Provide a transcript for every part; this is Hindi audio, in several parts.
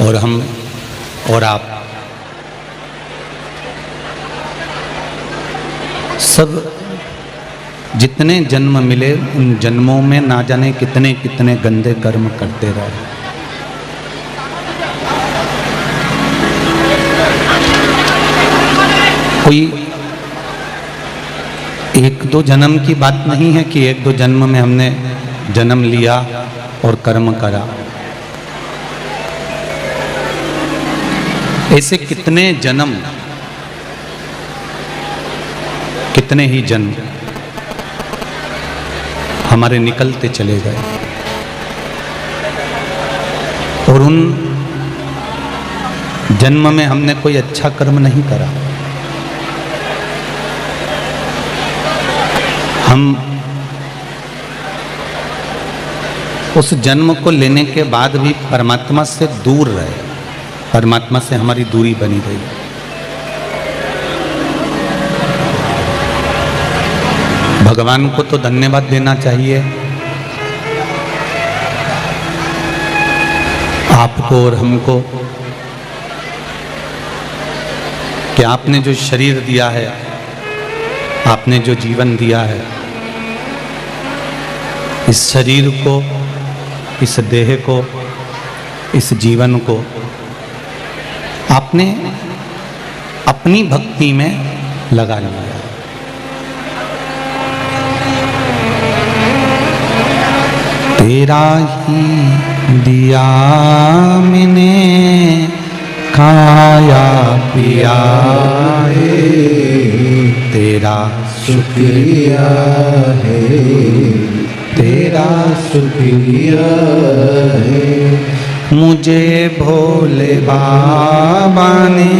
और हम और आप सब जितने जन्म मिले उन जन्मों में ना जाने कितने कितने गंदे कर्म करते रहे। कोई एक दो जन्म की बात नहीं है कि एक दो जन्म में हमने जन्म लिया और कर्म करा। ऐसे कितने जन्म, कितने ही जन्म हमारे निकलते चले गए और उन जन्म में हमने कोई अच्छा कर्म नहीं करा। हम उस जन्म को लेने के बाद भी परमात्मा से दूर रहे, परमात्मा से हमारी दूरी बनी रही। भगवान को तो धन्यवाद देना चाहिए, आपको और हमको, कि आपने जो शरीर दिया है, आपने जो जीवन दिया है, इस शरीर को, इस देह को, इस जीवन को आपने अपनी भक्ति में लगा लिया। तेरा ही दिया मैंने खाया पिया है, तेरा शुक्रिया है, तेरा शुक्रिया है। मुझे भोले बाबा ने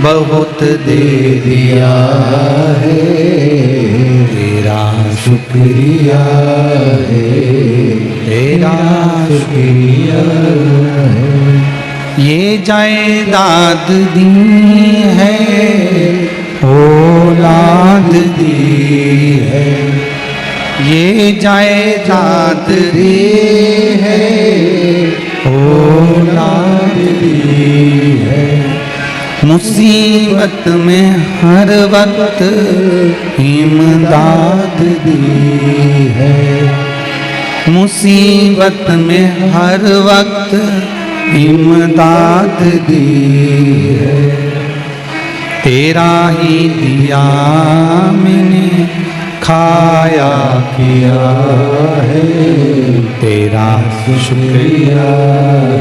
बहुत दे दिया है, तेरा शुक्रिया है, तेरा शुक्रिया है। ये जायदाद दी है, औलाद दी है, ये जायदाद दी है, औलाद दी है। मुसीबत में हर वक्त इमदाद दी है, मुसीबत में हर वक्त इमदाद दी है। तेरा ही दिया मैंने खाया किया है, तेरा शुक्रिया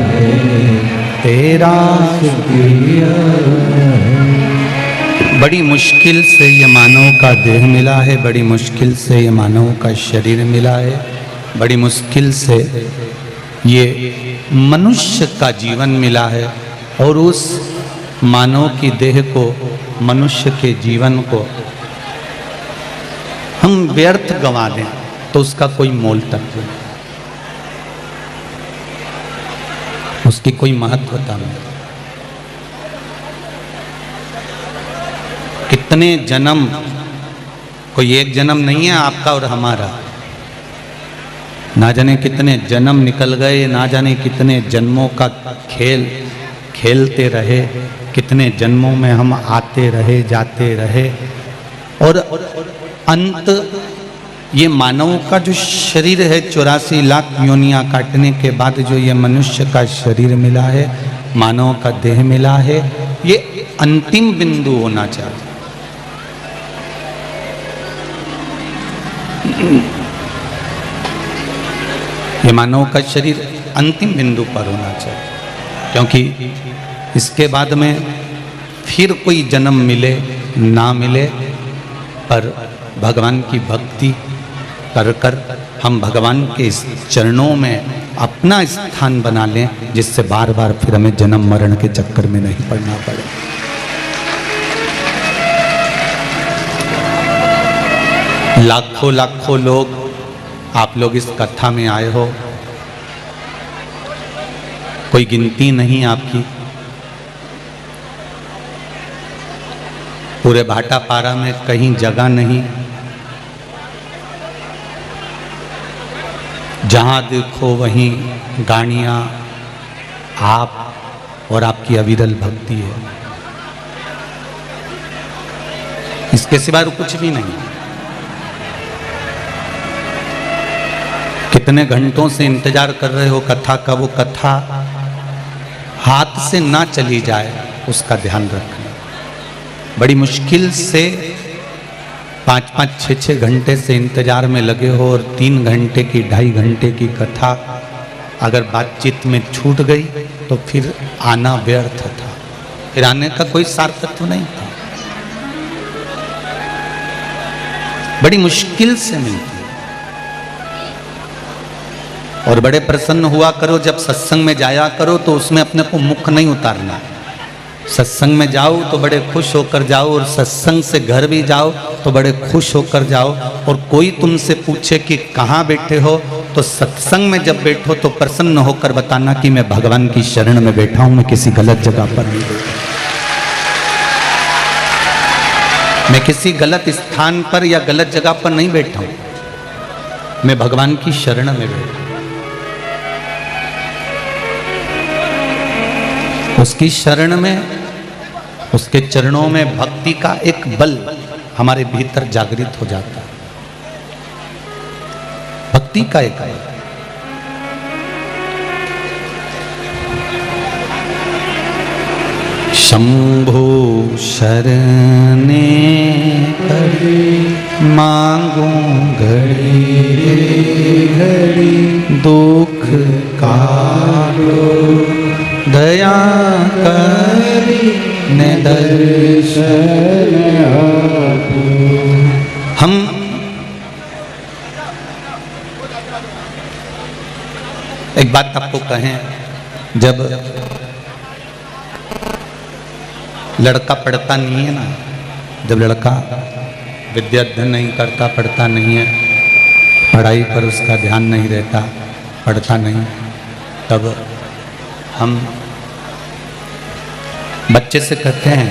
है, तेरा शुक्रिया है। बड़ी मुश्किल से ये मानव का देह मिला है, बड़ी मुश्किल से ये मानव का शरीर मिला है, बड़ी मुश्किल से ये मनुष्य का जीवन मिला है। और उस मानव की देह को, मनुष्य के जीवन को हम व्यर्थ गंवा दें तो उसका कोई मोल तत्व नहीं, उसकी कोई महत्वता नहीं। कितने जन्म, कोई एक जन्म नहीं है आपका और हमारा, ना जाने कितने जन्म निकल गए, ना जाने कितने जन्मों का खेल खेलते रहे, कितने जन्मों में हम आते रहे जाते रहे। और अंत ये मानव का जो शरीर है, 84 लाख योनियां काटने के बाद जो ये मनुष्य का शरीर मिला है, मानव का देह मिला है, ये अंतिम बिंदु होना चाहिए। ये मानव का शरीर अंतिम बिंदु पर होना चाहिए, क्योंकि इसके बाद में फिर कोई जन्म मिले ना मिले, पर भगवान की भक्ति कर कर हम भगवान के इस चरणों में अपना स्थान बना लें, जिससे बार बार फिर हमें जन्म मरण के चक्कर में नहीं पड़ना पड़े। लाखों लाखों लोग आप लोग इस कथा में आए हो, कोई गिनती नहीं आपकी। पूरे भाटापारा में कहीं जगह नहीं, जहाँ देखो वहीं गाड़ियाँ, आप और आपकी अविरल भक्ति है, इसके सिवा कुछ भी नहीं। कितने घंटों से इंतजार कर रहे हो कथा का, वो कथा हाथ से ना चली जाए उसका ध्यान रखना। बड़ी मुश्किल से 5-5, 6-6 घंटे से इंतजार में लगे हो और 3 घंटे की 2.5 घंटे की कथा अगर बातचीत में छूट गई तो फिर आना व्यर्थ था, फिर आने का कोई सार्थक नहीं था। बड़ी मुश्किल से मिलती है। और बड़े प्रसन्न हुआ करो जब सत्संग में जाया करो तो उसमें अपने को मुख नहीं उतारना। सत्संग में जाओ तो बड़े खुश होकर जाओ, और सत्संग से घर भी जाओ तो बड़े खुश होकर जाओ। और कोई तुमसे पूछे कि कहाँ बैठे हो तो सत्संग में जब बैठो तो प्रसन्न होकर बताना कि मैं भगवान की शरण में बैठा हूं, मैं किसी गलत जगह पर नहीं बैठा, मैं किसी गलत स्थान पर या गलत जगह पर नहीं बैठा हूं, मैं भगवान की शरण में बैठा। उसकी शरण में, उसके चरणों में भक्ति का एक बल हमारे भीतर जागृत हो जाता है। भक्ति का एक बल। शंभो शरणे पड़ी मांगू घड़ी घड़ी दुख काटो दया करी ने दर्शन आपो। हम एक बात आपको कहें, जब लड़का पढ़ता नहीं है ना, जब लड़का विद्या अध्ययन नहीं करता, पढ़ता नहीं है, पढ़ाई पर उसका ध्यान नहीं रहता, पढ़ता नहीं, तब हम बच्चे से कहते हैं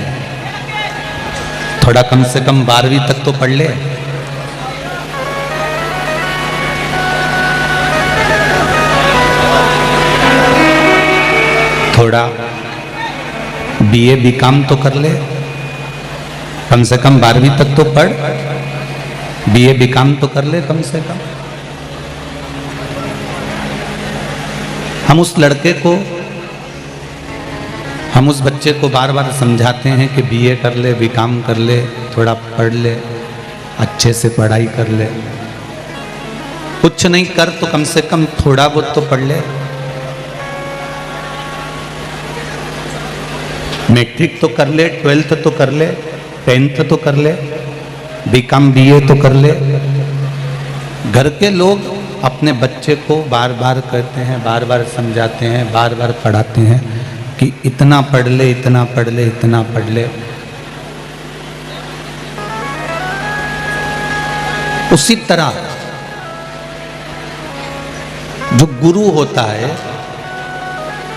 थोड़ा कम से कम 12वीं तक तो पढ़ ले। थोड़ा BA BCom तो कर ले, कम से कम 12वीं तक तो पढ़, BA BCom तो कर ले कम से कम। हम उस लड़के को, हम उस बच्चे को बार बार समझाते हैं कि BA कर ले, BCom कर ले, थोड़ा पढ़ ले, अच्छे से पढ़ाई कर ले। कुछ नहीं कर तो कम से कम थोड़ा बहुत तो पढ़ ले। मैट्रिक तो कर ले, 12th तो कर ले, 10th तो कर ले, BCom BA तो कर ले। घर के लोग अपने बच्चे को बार बार कहते हैं, बार बार समझाते हैं, बार बार पढ़ाते हैं कि इतना पढ़ ले, इतना पढ़ ले, इतना पढ़ ले। उसी तरह जो गुरु होता है,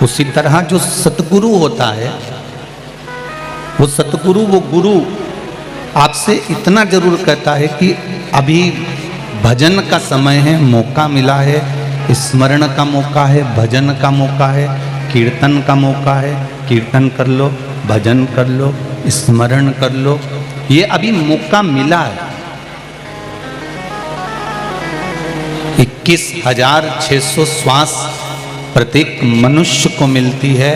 उसी तरह जो सतगुरु होता है, वो सतगुरु, वो गुरु आपसे इतना जरूर कहता है कि अभी भजन का समय है, मौका मिला है, स्मरण का मौका है, भजन का मौका है, कीर्तन का मौका है, कीर्तन कर लो, भजन कर लो, स्मरण कर लो, ये अभी मौका मिला है। 21,600 श्वास प्रत्येक मनुष्य को मिलती है,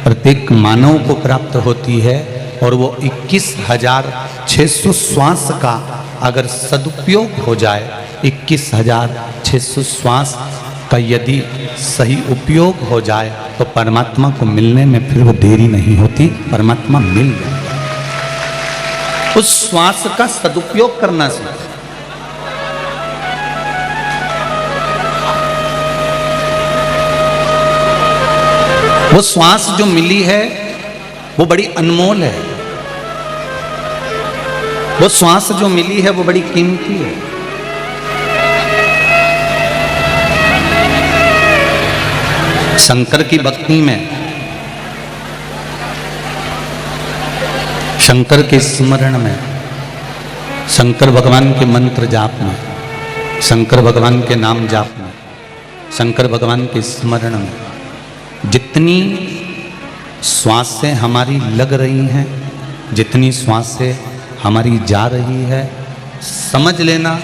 प्रत्येक मानव को प्राप्त होती है, और वो 21,600 श्वास का अगर सदुपयोग हो जाए, 21,600 श्वास का यदि सही उपयोग हो जाए तो परमात्मा को मिलने में फिर वो देरी नहीं होती, परमात्मा मिल जाए। उस श्वास का सदुपयोग करना सीखें। वो श्वास जो मिली है वो बड़ी अनमोल है, वो श्वास जो मिली है वो बड़ी कीमती है। शंकर की भक्ति में, शंकर के स्मरण में, शंकर भगवान के मंत्र जाप में, शंकर भगवान के नाम जाप में, शंकर भगवान के स्मरण में जितनी श्वास से हमारी लग रही हैं, जितनी श्वास से हमारी जा रही है, समझ लेना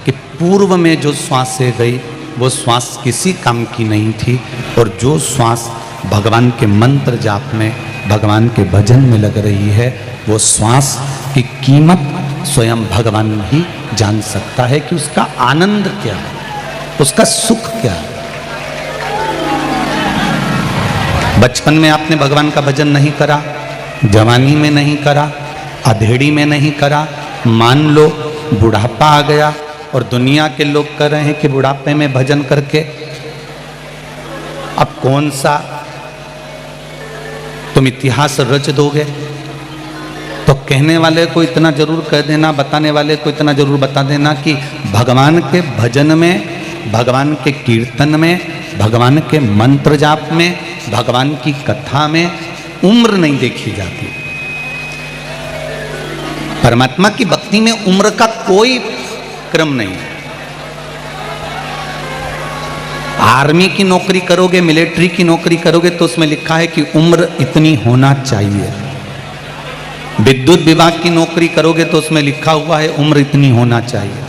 कि पूर्व में जो श्वास से गई वो श्वास किसी काम की नहीं थी, और जो श्वास भगवान के मंत्र जाप में, भगवान के भजन में लग रही है, वो श्वास की कीमत स्वयं भगवान ही जान सकता है कि उसका आनंद क्या है, उसका सुख क्या है। बचपन में आपने भगवान का भजन नहीं करा, जवानी में नहीं करा, अधेड़ी में नहीं करा, मान लो बुढ़ापा आ गया और दुनिया के लोग कर रहे हैं कि बुढ़ापे में भजन करके अब कौन सा तुम इतिहास रच दोगे। तो कहने वाले को इतना जरूर कह देना, बताने वाले को इतना जरूर बता देना कि भगवान के भजन में, भगवान के कीर्तन में, भगवान के मंत्र जाप में, भगवान की कथा में उम्र नहीं देखी जाती। परमात्मा की भक्ति में उम्र का कोई क्रम नहीं है। आर्मी की नौकरी करोगे, मिलिट्री की नौकरी करोगे तो उसमें लिखा है कि उम्र इतनी होना चाहिए। विद्युत विभाग की नौकरी करोगे तो उसमें लिखा हुआ है उम्र इतनी होना चाहिए।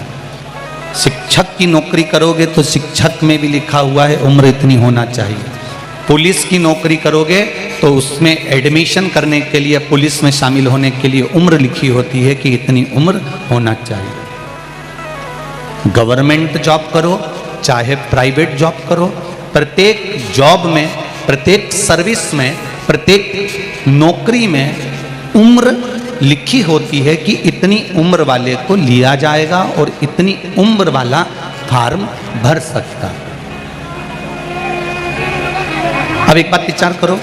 शिक्षक की नौकरी करोगे तो शिक्षक में भी लिखा हुआ है उम्र इतनी होना चाहिए। पुलिस की नौकरी करोगे तो उसमें एडमिशन करने के लिए, पुलिस में शामिल होने के लिए उम्र लिखी होती है कि इतनी उम्र होना चाहिए। गवर्नमेंट जॉब करो चाहे प्राइवेट जॉब करो, प्रत्येक जॉब में, प्रत्येक सर्विस में, प्रत्येक नौकरी में उम्र लिखी होती है कि इतनी उम्र वाले को लिया जाएगा और इतनी उम्र वाला फॉर्म भर सकता। अब एक बात विचार करो,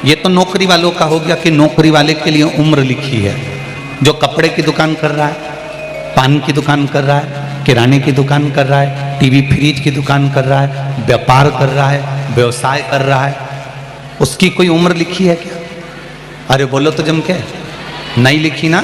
ये तो नौकरी वालों का हो गया कि नौकरी वाले के लिए उम्र लिखी है। जो कपड़े की दुकान कर रहा है, पान की दुकान कर रहा है, किराने की दुकान कर रहा है, टीवी फ्रिज की दुकान कर रहा है, व्यापार कर रहा है, व्यवसाय कर रहा है, उसकी कोई उम्र लिखी है क्या? अरे बोलो तो जम के, नहीं लिखी ना।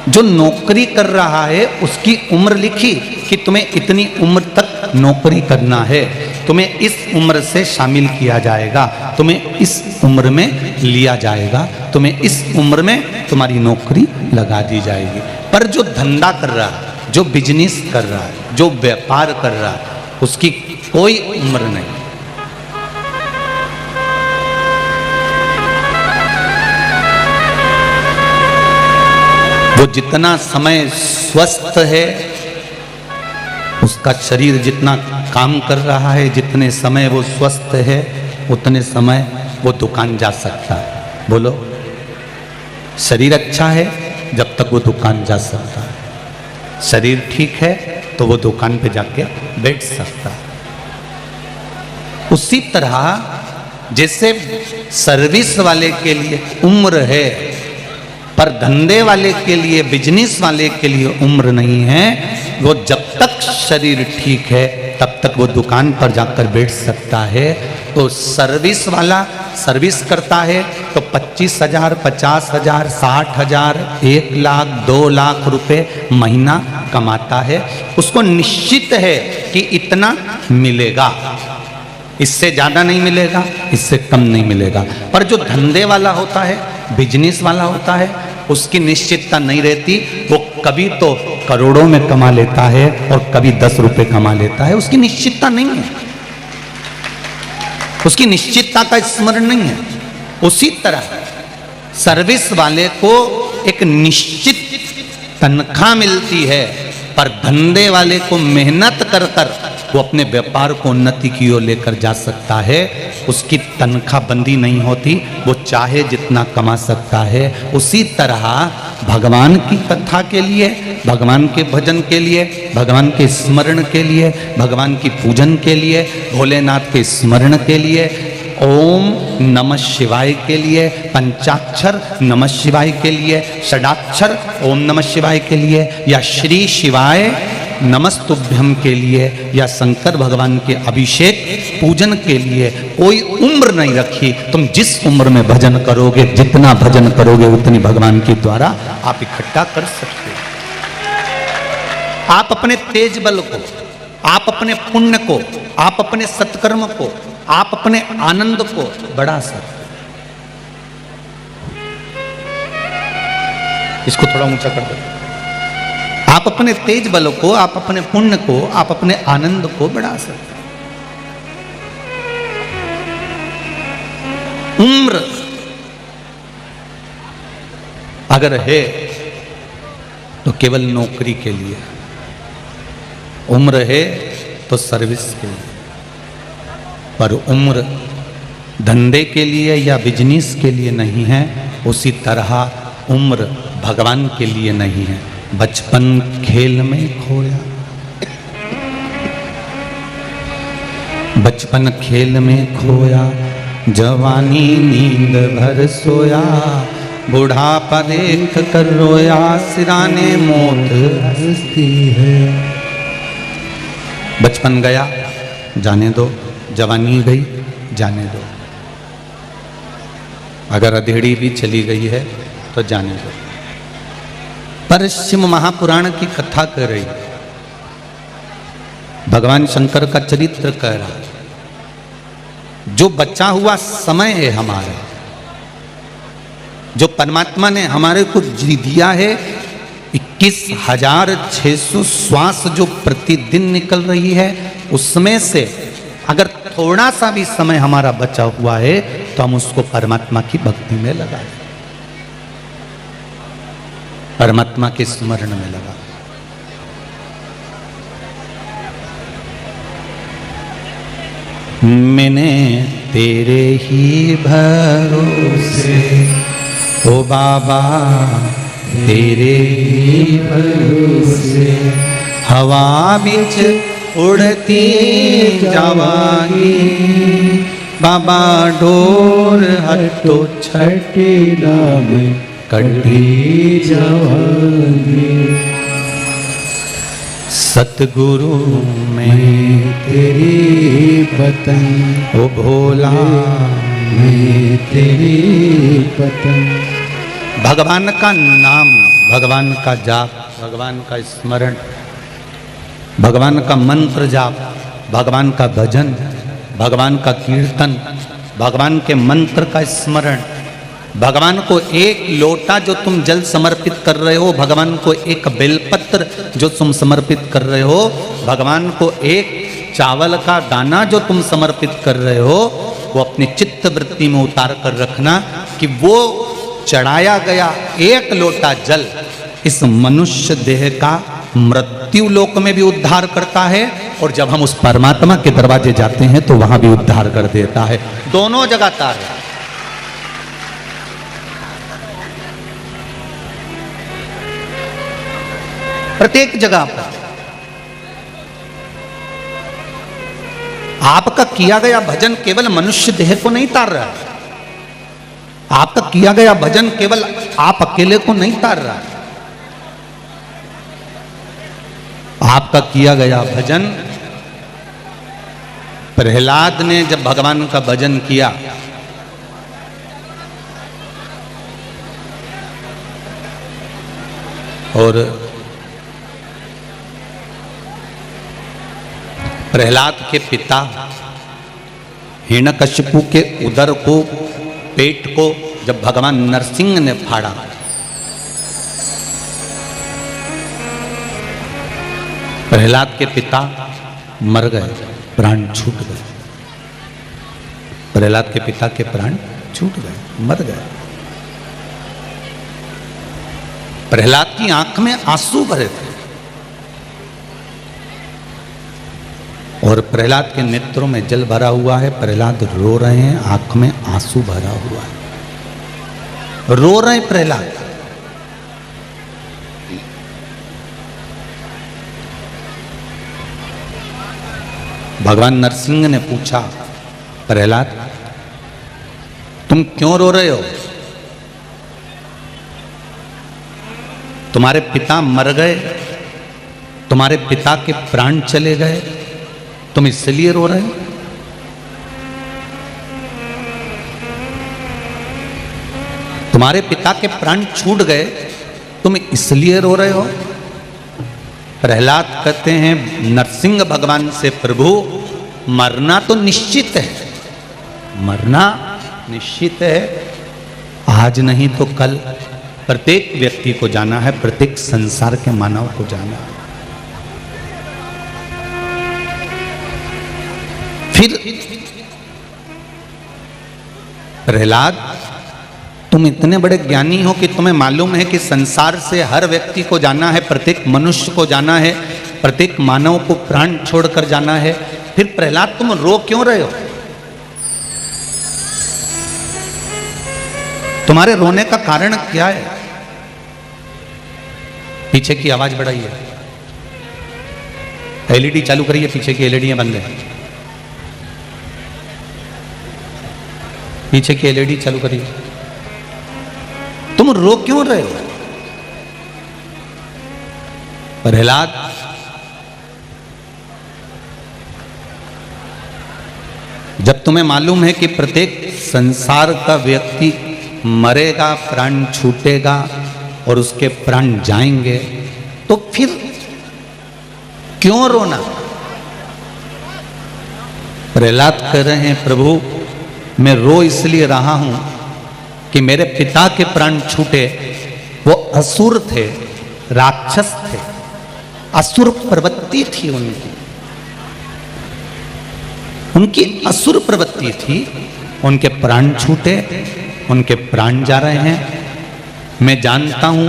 जो नौकरी कर रहा है उसकी उम्र लिखी कि तुम्हें इतनी उम्र तक नौकरी करना है, तुम्हें इस उम्र से शामिल किया जाएगा, तुम्हें इस उम्र में लिया जाएगा, तुम्हें इस उम्र में तुम्हारी नौकरी लगा दी जाएगी। पर जो धंधा कर रहा है, जो बिजनेस कर रहा है, जो व्यापार कर रहा है, उसकी कोई उम्र नहीं। वो जितना समय स्वस्थ है, उसका शरीर जितना काम कर रहा है, जितने समय वो स्वस्थ है उतने समय वो दुकान जा सकता है। बोलो, शरीर अच्छा है जब तक वो दुकान जा सकता है, शरीर ठीक है तो वो दुकान पे जाके बैठ सकता है। उसी तरह जैसे सर्विस वाले के लिए उम्र है, पर धंधे वाले के लिए, बिजनेस वाले के लिए उम्र नहीं है। वो जब तक शरीर ठीक है तब तक वो दुकान पर जाकर बैठ सकता है। तो सर्विस वाला सर्विस करता है तो 25,000, 50,000, 60,000, 1 लाख, 2 लाख रुपए महीना कमाता है। उसको निश्चित है कि इतना मिलेगा, इससे ज़्यादा नहीं मिलेगा, इससे कम नहीं मिलेगा। पर जो धंधे वाला होता है, बिजनेस वाला होता है, उसकी निश्चितता नहीं रहती। वो कभी तो करोड़ों में कमा लेता है और कभी 10 रुपए कमा लेता है, उसकी निश्चितता नहीं है, उसकी निश्चितता का स्मरण नहीं है। उसी तरह सर्विस वाले को एक निश्चित तनख्वाह मिलती है, पर धंधे वाले को मेहनत कर कर वो अपने व्यापार को उन्नति की ओर लेकर जा सकता है। उसकी तनख्वाह बंदी नहीं होती, वो चाहे जितना कमा सकता है। उसी तरह भगवान की कथा के लिए, भगवान के भजन के लिए, भगवान के स्मरण के लिए, भगवान की पूजन के लिए, भोलेनाथ के स्मरण के लिए, ओम नमः शिवाय के लिए, पंचाक्षर नमः शिवाय के लिए, षडाक्षर ओम नमः शिवाय के लिए, या श्री शिवाय नमस्तुभ्यम के लिए, या शंकर भगवान के अभिषेक पूजन के लिए कोई उम्र नहीं रखी। तुम जिस उम्र में भजन करोगे, जितना भजन करोगे उतनी भगवान के द्वारा आप इकट्ठा कर सकते हो। आप अपने तेज बल को, आप अपने पुण्य को, आप अपने सत्कर्म को, आप अपने आनंद को बढ़ा सकते। इसको थोड़ा ऊंचा कर दो। आप अपने तेज बल को, आप अपने पुण्य को, आप अपने आनंद को बढ़ा सकते हैं। उम्र अगर है तो केवल नौकरी के लिए, उम्र है तो सर्विस के लिए, पर उम्र धंधे के लिए या बिजनेस के लिए नहीं है। उसी तरह उम्र भगवान के लिए नहीं है। बचपन खेल में खोया, बचपन खेल में खोया, जवानी नींद भर सोया, बुढ़ापा देख कर रोया, सिराने मौत हंसती है। बचपन गया जाने दो, जवानी गई जाने दो, अगर अधेड़ी भी चली गई है तो जाने दो। पर शिव महापुराण की कथा कर रही, भगवान शंकर का चरित्र कह रहा, जो बचा हुआ समय है हमारा, जो परमात्मा ने हमारे को दिया है, 21,600 श्वास जो प्रतिदिन निकल रही है, उसमें से अगर थोड़ा सा भी समय हमारा बचा हुआ है तो हम उसको परमात्मा की भक्ति में लगा दें, परमात्मा के स्मरण में लगा। मैंने तेरे ही भरोसे, ओ बाबा तेरे ही भरोसे, हवा बिच उड़ती जावांगी, बाबा डोर हटो छठी नाम कटी जावांगी। सतगुरु में तेरी पतंग, ओ भोला मैं तेरी पतंग। भगवान का नाम, भगवान का जाप, भगवान का स्मरण, भगवान का मंत्र जाप, भगवान का भजन, भगवान का कीर्तन, भगवान के मंत्र का स्मरण, भगवान को एक लोटा जो तुम जल समर्पित कर रहे हो, भगवान को एक बेलपत्र जो तुम समर्पित कर रहे हो, भगवान को एक चावल का दाना जो तुम समर्पित कर रहे हो, वो अपनी चित्त वृत्ति में उतार कर रखना कि वो चढ़ाया गया एक लोटा जल इस मनुष्य देह का मृत्यु लोक में भी उद्धार करता है, और जब हम उस परमात्मा के दरवाजे जाते हैं तो वहां भी उद्धार कर देता है। दोनों जगह तार है। प्रत्येक जगह पर आपका किया गया भजन केवल मनुष्य देह को नहीं तार रहा है, आपका किया गया भजन केवल आप अकेले को नहीं तार रहा है, आपका किया गया भजन, प्रहलाद ने जब भगवान का भजन किया और प्रहलाद के पिता हिरण्यकशिपु के उदर को, पेट को जब भगवान नरसिंह ने फाड़ा, प्रहलाद के पिता मर गए, प्राण छूट गए, प्रहलाद के पिता के प्राण छूट गए, मर गए। प्रहलाद की आंख में आंसू भरे थे और प्रहलाद के नेत्रों में जल भरा हुआ है, प्रहलाद रो रहे हैं, आंख में आंसू भरा हुआ है, रो रहे प्रहलाद। भगवान नरसिंह ने पूछा, प्रहलाद तुम क्यों रो रहे हो? तुम्हारे पिता मर गए, तुम्हारे पिता के प्राण चले गए, तुम इसलिए रो रहे हो? तुम्हारे पिता के प्राण छूट गए, तुम इसलिए रो रहे हो? प्रहलाद कहते हैं नरसिंह भगवान से, प्रभु मरना तो निश्चित है, मरना निश्चित है, आज नहीं तो कल, प्रत्येक व्यक्ति को जाना है, प्रत्येक संसार के मानव को जाना है। फिर प्रहलाद, तुम इतने बड़े ज्ञानी हो कि तुम्हें मालूम है कि संसार से हर व्यक्ति को जाना है, प्रत्येक मनुष्य को जाना है, प्रत्येक मानव को प्राण छोड़कर जाना है। फिर प्रहलाद तुम रो क्यों रहे हो? तुम्हारे रोने का कारण क्या है? पीछे की आवाज बढ़ाइए, एलईडी चालू करिए, पीछे की एलईडी बंद है, पीछे की एलईडी चालू करिए। तुम रो क्यों रहे हो? प्रहलाद, जब तुम्हें मालूम है कि प्रत्येक संसार का व्यक्ति मरेगा, प्राण छूटेगा और उसके प्राण जाएंगे, तो फिर क्यों रोना? प्रहलाद कह रहे हैं, प्रभु मैं रो इसलिए रहा हूं कि मेरे पिता के प्राण छूटे। वो असुर थे, राक्षस थे, असुर प्रवृत्ति थी उनकी असुर प्रवृत्ति थी। उनके प्राण छूटे, उनके प्राण जा रहे हैं। मैं जानता हूं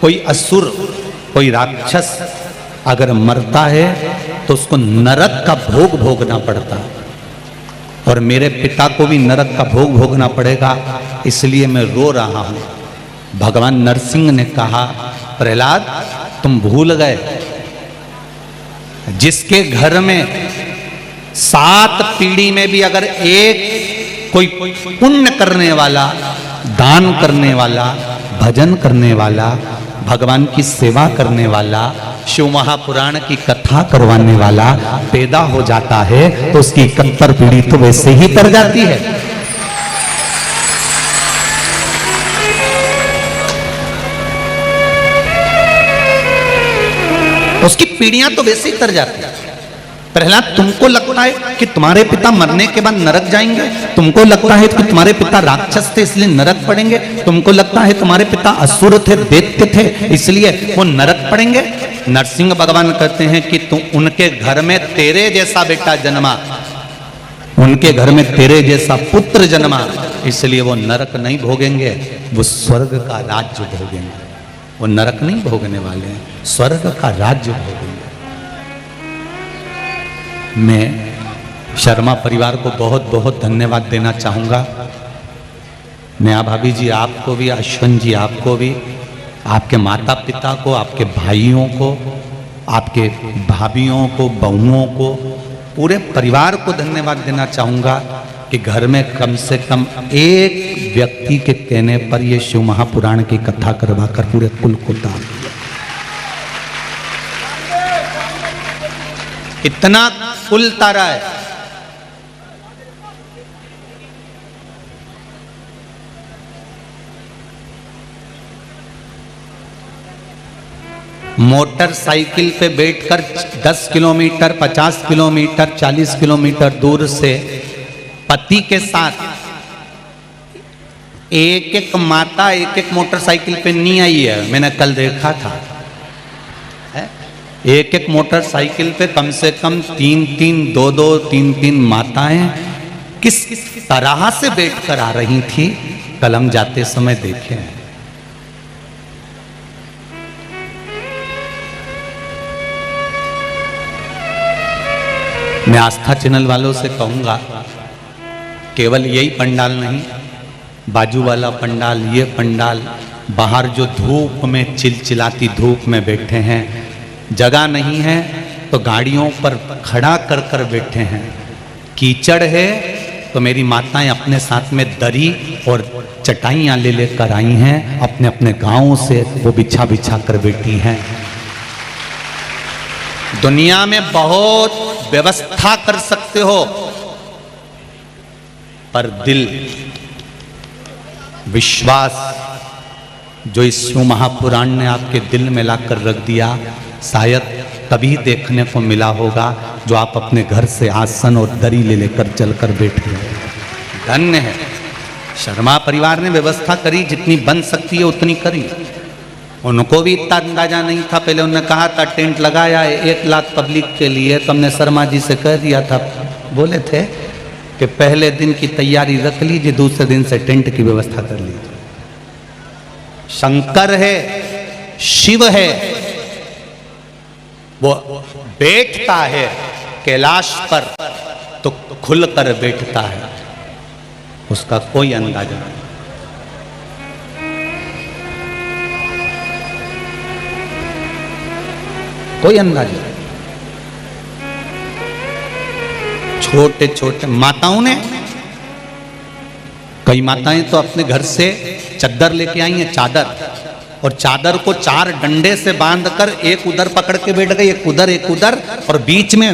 कोई असुर, कोई राक्षस अगर मरता है तो उसको नरक का भोग भोगना पड़ता, और मेरे पिता को भी नरक का भोग भोगना पड़ेगा, इसलिए मैं रो रहा हूं। भगवान नरसिंह ने कहा, प्रहलाद तुम भूल गए, जिसके घर में 7 पीढ़ी में भी अगर एक कोई पुण्य करने वाला, दान करने वाला, भजन करने वाला, भगवान की सेवा करने वाला, शिव महापुराण की कथा करवाने वाला पैदा हो जाता है, तो उसकी 71 पीढ़ी तो वैसे ही तर जाती है। उसकी पीढ़ियां तो वैसे ही तर जाती है। प्रहलाद, तुमको लगता है कि तुम्हारे पिता मरने के बाद नरक जाएंगे? तुमको लगता है कि तुम्हारे पिता राक्षस थे इसलिए नरक पड़ेंगे? तुमको लगता है तुम्हारे पिता असुर थे, दैत्य थे, इसलिए वो नरक पड़ेंगे? नरसिंह भगवान कहते हैं कि तुम उनके घर में तेरे जैसा बेटा जन्मा, उनके घर में तेरे जैसा पुत्र जन्मा, इसलिए वो नरक नहीं भोगेंगे, वो स्वर्ग का राज्य भोगेंगे। वो नरक नहीं भोगने वाले हैं, स्वर्ग का राज्य भोगेंगे। मैं शर्मा परिवार को बहुत बहुत धन्यवाद देना चाहूँगा। नेहा भाभी जी आपको भी, अश्विन जी आपको भी, आपके माता पिता को, आपके भाइयों को, आपके भाभियों को, बहुओं को, पूरे परिवार को धन्यवाद देना चाहूँगा कि घर में कम से कम एक व्यक्ति के कहने पर ये शिव महापुराण की कथा करवा कर पूरे कुल को दान दिया। इतना कुल तारा है। मोटरसाइकिल पे बैठकर 10 किलोमीटर, 50 किलोमीटर, 40 किलोमीटर दूर से पति के साथ एक एक माता एक एक मोटरसाइकिल पे नहीं आई है। मैंने कल देखा था, एक एक मोटरसाइकिल पे कम से कम 3-3, 2-2, 3-3 माताएं किस तरह से बैठकर आ रही थी, कल हम जाते समय देखे हैं। मैं आस्था चैनल वालों से कहूंगा, केवल यही पंडाल नहीं, बाजू वाला पंडाल, ये पंडाल, बाहर जो धूप में चिलचिलाती धूप में बैठे हैं, जगह नहीं है तो गाड़ियों पर खड़ा कर कर बैठे हैं। कीचड़ है तो मेरी माताएं अपने साथ में दरी और चटाइयाँ ले लेकर आई हैं, अपने अपने गाँव से वो बिछा बिछा कर बैठी हैं। दुनिया में बहुत व्यवस्था कर सकते हो, पर दिल, विश्वास जो इस शिव महापुराण ने आपके दिल में लाकर रख दिया, शायद तभी देखने को मिला होगा जो आप अपने घर से आसन और दरी ले लेकर चलकर बैठ गए। धन्य है शर्मा परिवार ने व्यवस्था करी, जितनी बन सकती है उतनी करी। उनको भी इतना अंदाजा नहीं था। पहले उन्होंने कहा था टेंट लगाया है 1 लाख पब्लिक के लिए, तो हमने शर्मा जी से कह दिया था, बोले थे कि पहले दिन की तैयारी रख लीजिए, दूसरे दिन से टेंट की व्यवस्था कर लीजिए। शंकर है, शिव है, वो बैठता है कैलाश पर तो खुलकर बैठता है, उसका कोई अंदाजा नहीं। कोई अंदाजा नहीं। छोटे छोटे माताओं ने, कई माताएं तो अपने घर से चादर लेके आई हैं, चादर, और चादर को 4 डंडे से बांधकर एक उधर पकड़ के बैठ गई, एक उधर, और बीच में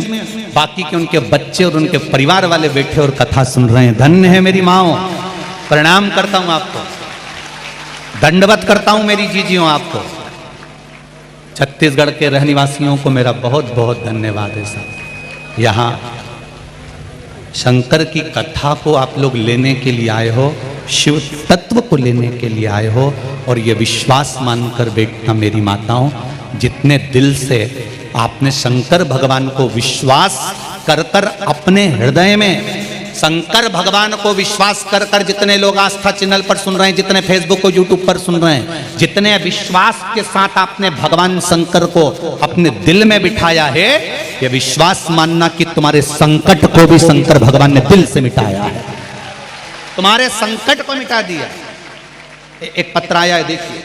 बाकी के उनके बच्चे और उनके परिवार वाले बैठे और कथा सुन रहे हैं। धन्य है मेरी माओ, प्रणाम करता हूं आपको, दंडवत करता हूं मेरी जीजियों आपको। छत्तीसगढ़ के रहनिवासियों को मेरा बहुत बहुत धन्यवाद है साहब। यहाँ शंकर की कथा को आप लोग लेने के लिए आए हो, शिव तत्व को लेने के लिए आए हो, और ये विश्वास मानकर बैठना मेरी माताओं, जितने दिल से आपने शंकर भगवान को विश्वास कर कर अपने हृदय में शंकर भगवान को विश्वास कर कर, जितने लोग आस्था चैनल पर सुन रहे हैं, जितने फेसबुक और यूट्यूब पर सुन रहे हैं, जितने विश्वास के साथ आपने भगवान शंकर को अपने दिल में बिठाया है, ये विश्वास मानना कि तुम्हारे संकट को भी शंकर भगवान ने दिल से मिटाया है, तुम्हारे संकट को मिटा दिया। एक पत्र आया है, देखिए।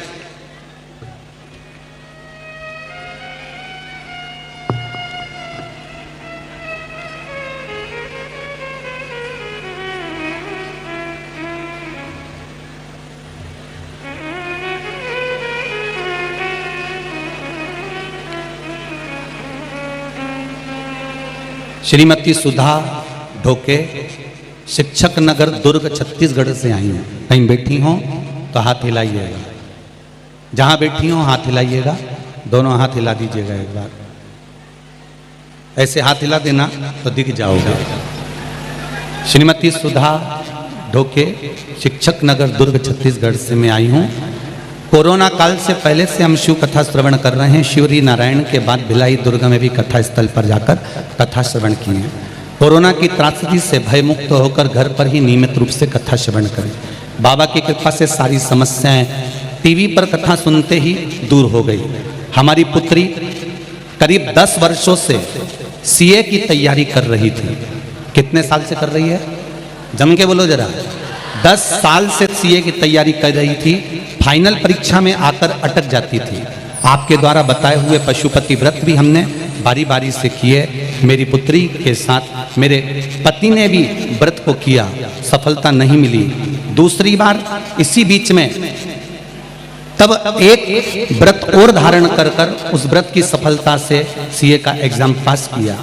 श्रीमती सुधा ढोके, शिक्षक नगर दुर्ग छत्तीसगढ़ से आई हैं। कहीं बैठी हो तो हाथ हिलाइएगा, जहां बैठी हो हाथ हिलाइएगा, दोनों हाथ हिला दीजिएगा एक बार, ऐसे हाथ हिला देना तो दिख जाओगे। श्रीमती सुधा ढोके, शिक्षक नगर दुर्ग छत्तीसगढ़ से मैं आई हूँ। कोरोना काल से पहले से हम शिव कथा श्रवण कर रहे हैं। शिवरी नारायण के बाद भिलाई दुर्ग में भी कथा स्थल पर जाकर कथा श्रवण किए हैं। कोरोना की त्रासदी से भयमुक्त होकर घर पर ही नियमित रूप से कथा श्रवण करें। बाबा की कृपा से सारी समस्याएं टीवी पर कथा सुनते ही दूर हो गई। हमारी पुत्री करीब 10 वर्षों से सीए की तैयारी कर रही थी। कितने साल से कर रही है? जम के बोलो जरा। 10 साल से सीए की तैयारी कर रही थी। फाइनल परीक्षा में आकर अटक जाती थी। आपके द्वारा बताए हुए पशुपति व्रत भी हमने बारी बारी से किए। मेरी पुत्री के साथ मेरे पति ने भी व्रत को किया, सफलता नहीं मिली। दूसरी बार इसी बीच में तब एक व्रत और धारण कर कर उस व्रत की सफलता से सीए का एग्जाम पास किया।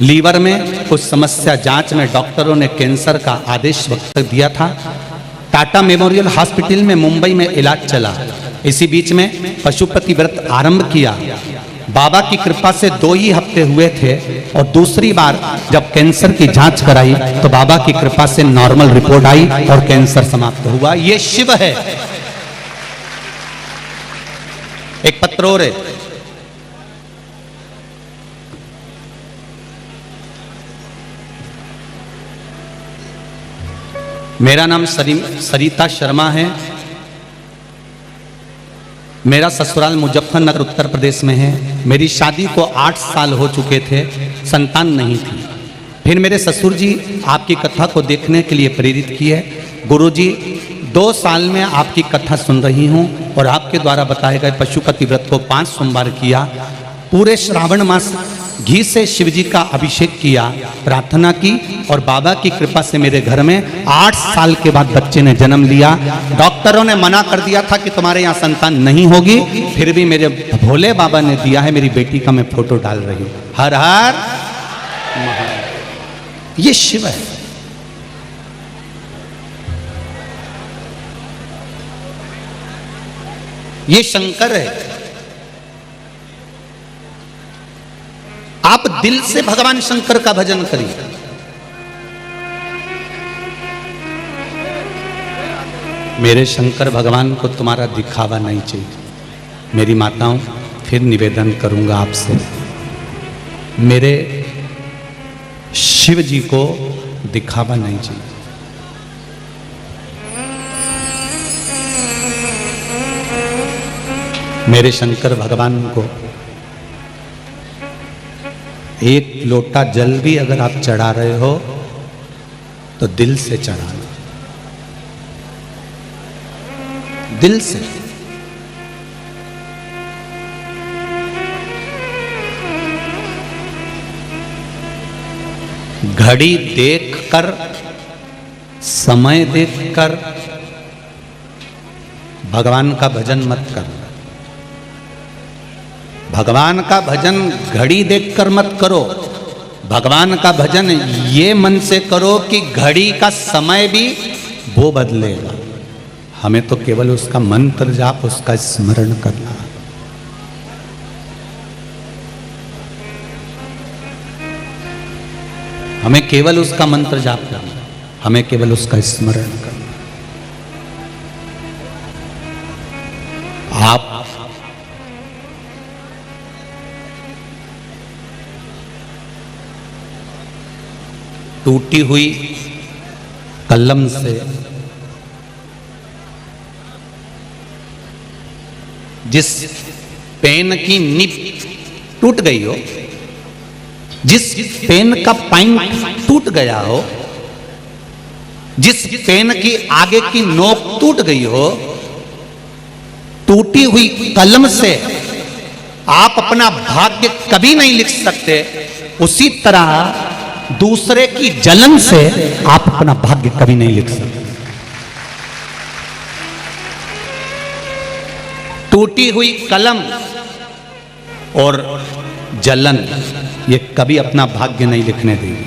लीवर में कुछ समस्या, जांच में डॉक्टरों ने कैंसर का आदेश वक्त दिया था। टाटा मेमोरियल हॉस्पिटल में मुंबई में इलाज चला। इसी बीच में पशुपति व्रत आरंभ किया। बाबा की कृपा से 2 ही हफ्ते हुए थे और दूसरी बार जब कैंसर की जांच कराई तो बाबा की कृपा से नॉर्मल रिपोर्ट आई और कैंसर समाप्त हुआ। ये शिव है। एक पत्र और है, मेरा नाम सरिता शर्मा है। मेरा ससुराल मुजफ्फरनगर उत्तर प्रदेश में है। मेरी शादी को 8 साल हो चुके थे, संतान नहीं थी। फिर मेरे ससुर जी आपकी कथा को देखने के लिए प्रेरित किए। गुरुजी 2 साल में आपकी कथा सुन रही हूँ और आपके द्वारा बताए गए पशुपति व्रत को 5 सोमवार किया। पूरे श्रावण मास घी से शिवजी का अभिषेक किया, प्रार्थना की और बाबा की कृपा से मेरे घर में 8 साल के बाद बच्चे ने जन्म लिया। डॉक्टरों ने मना कर दिया था कि तुम्हारे यहाँ संतान नहीं होगी, फिर भी मेरे भोले बाबा ने दिया है। मेरी बेटी का मैं फोटो डाल रही हूँ। हर हर महादेव। ये शिव है। ये शंकर है। आप दिल से भगवान शंकर का भजन करिए। मेरे शंकर भगवान को तुम्हारा दिखावा नहीं चाहिए। मेरी माताओं, फिर निवेदन करूंगा आपसे, मेरे शिव जी को दिखावा नहीं चाहिए। मेरे शंकर भगवान को एक लोटा जल भी अगर आप चढ़ा रहे हो तो दिल से चढ़ाना, दिल से। घड़ी देखकर, समय देखकर भगवान का भजन मत करना। भगवान का भजन घड़ी देखकर मत करो। भगवान का भजन ये मन से करो कि घड़ी का समय भी वो बदलेगा। हमें तो केवल उसका मंत्र जाप, उसका स्मरण करना। हमें केवल उसका मंत्र जाप करना, हमें केवल उसका स्मरण करना। आप टूटी हुई कलम से जिस पेन की निब टूट गई हो, जिस पेन का पॉइंट टूट गया हो, जिस पेन की आगे की नोक टूट गई हो, टूटी हुई कलम से आप अपना भाग्य कभी नहीं लिख सकते। उसी तरह दूसरे की जलन से आप अपना भाग्य कभी नहीं लिख सकते। टूटी हुई कलम और जलन ये कभी अपना भाग्य नहीं लिखने देगी।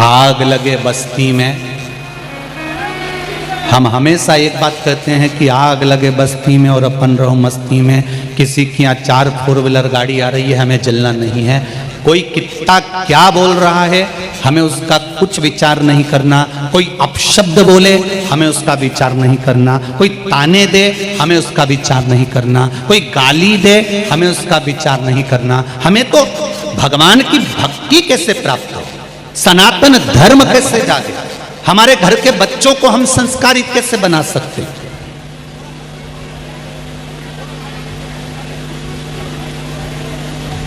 आग लगे बस्ती में, हम हमेशा एक बात कहते हैं कि आग लगे बस्ती में और अपन रहो मस्ती में। किसी की यहाँ 4 4 व्हीलर गाड़ी आ रही है, हमें जलना नहीं है। कोई कितना क्या बोल रहा है, हमें उसका कुछ विचार नहीं करना। कोई अपशब्द बोले, हमें उसका विचार नहीं करना। कोई ताने दे, हमें उसका विचार नहीं करना। कोई गाली दे, हमें उसका विचार नहीं करना। हमें तो भगवान की भक्ति कैसे प्राप्त हो, सनातन धर्म कैसे जागे, हमारे घर के बच्चों को हम संस्कारित कैसे बना सकते।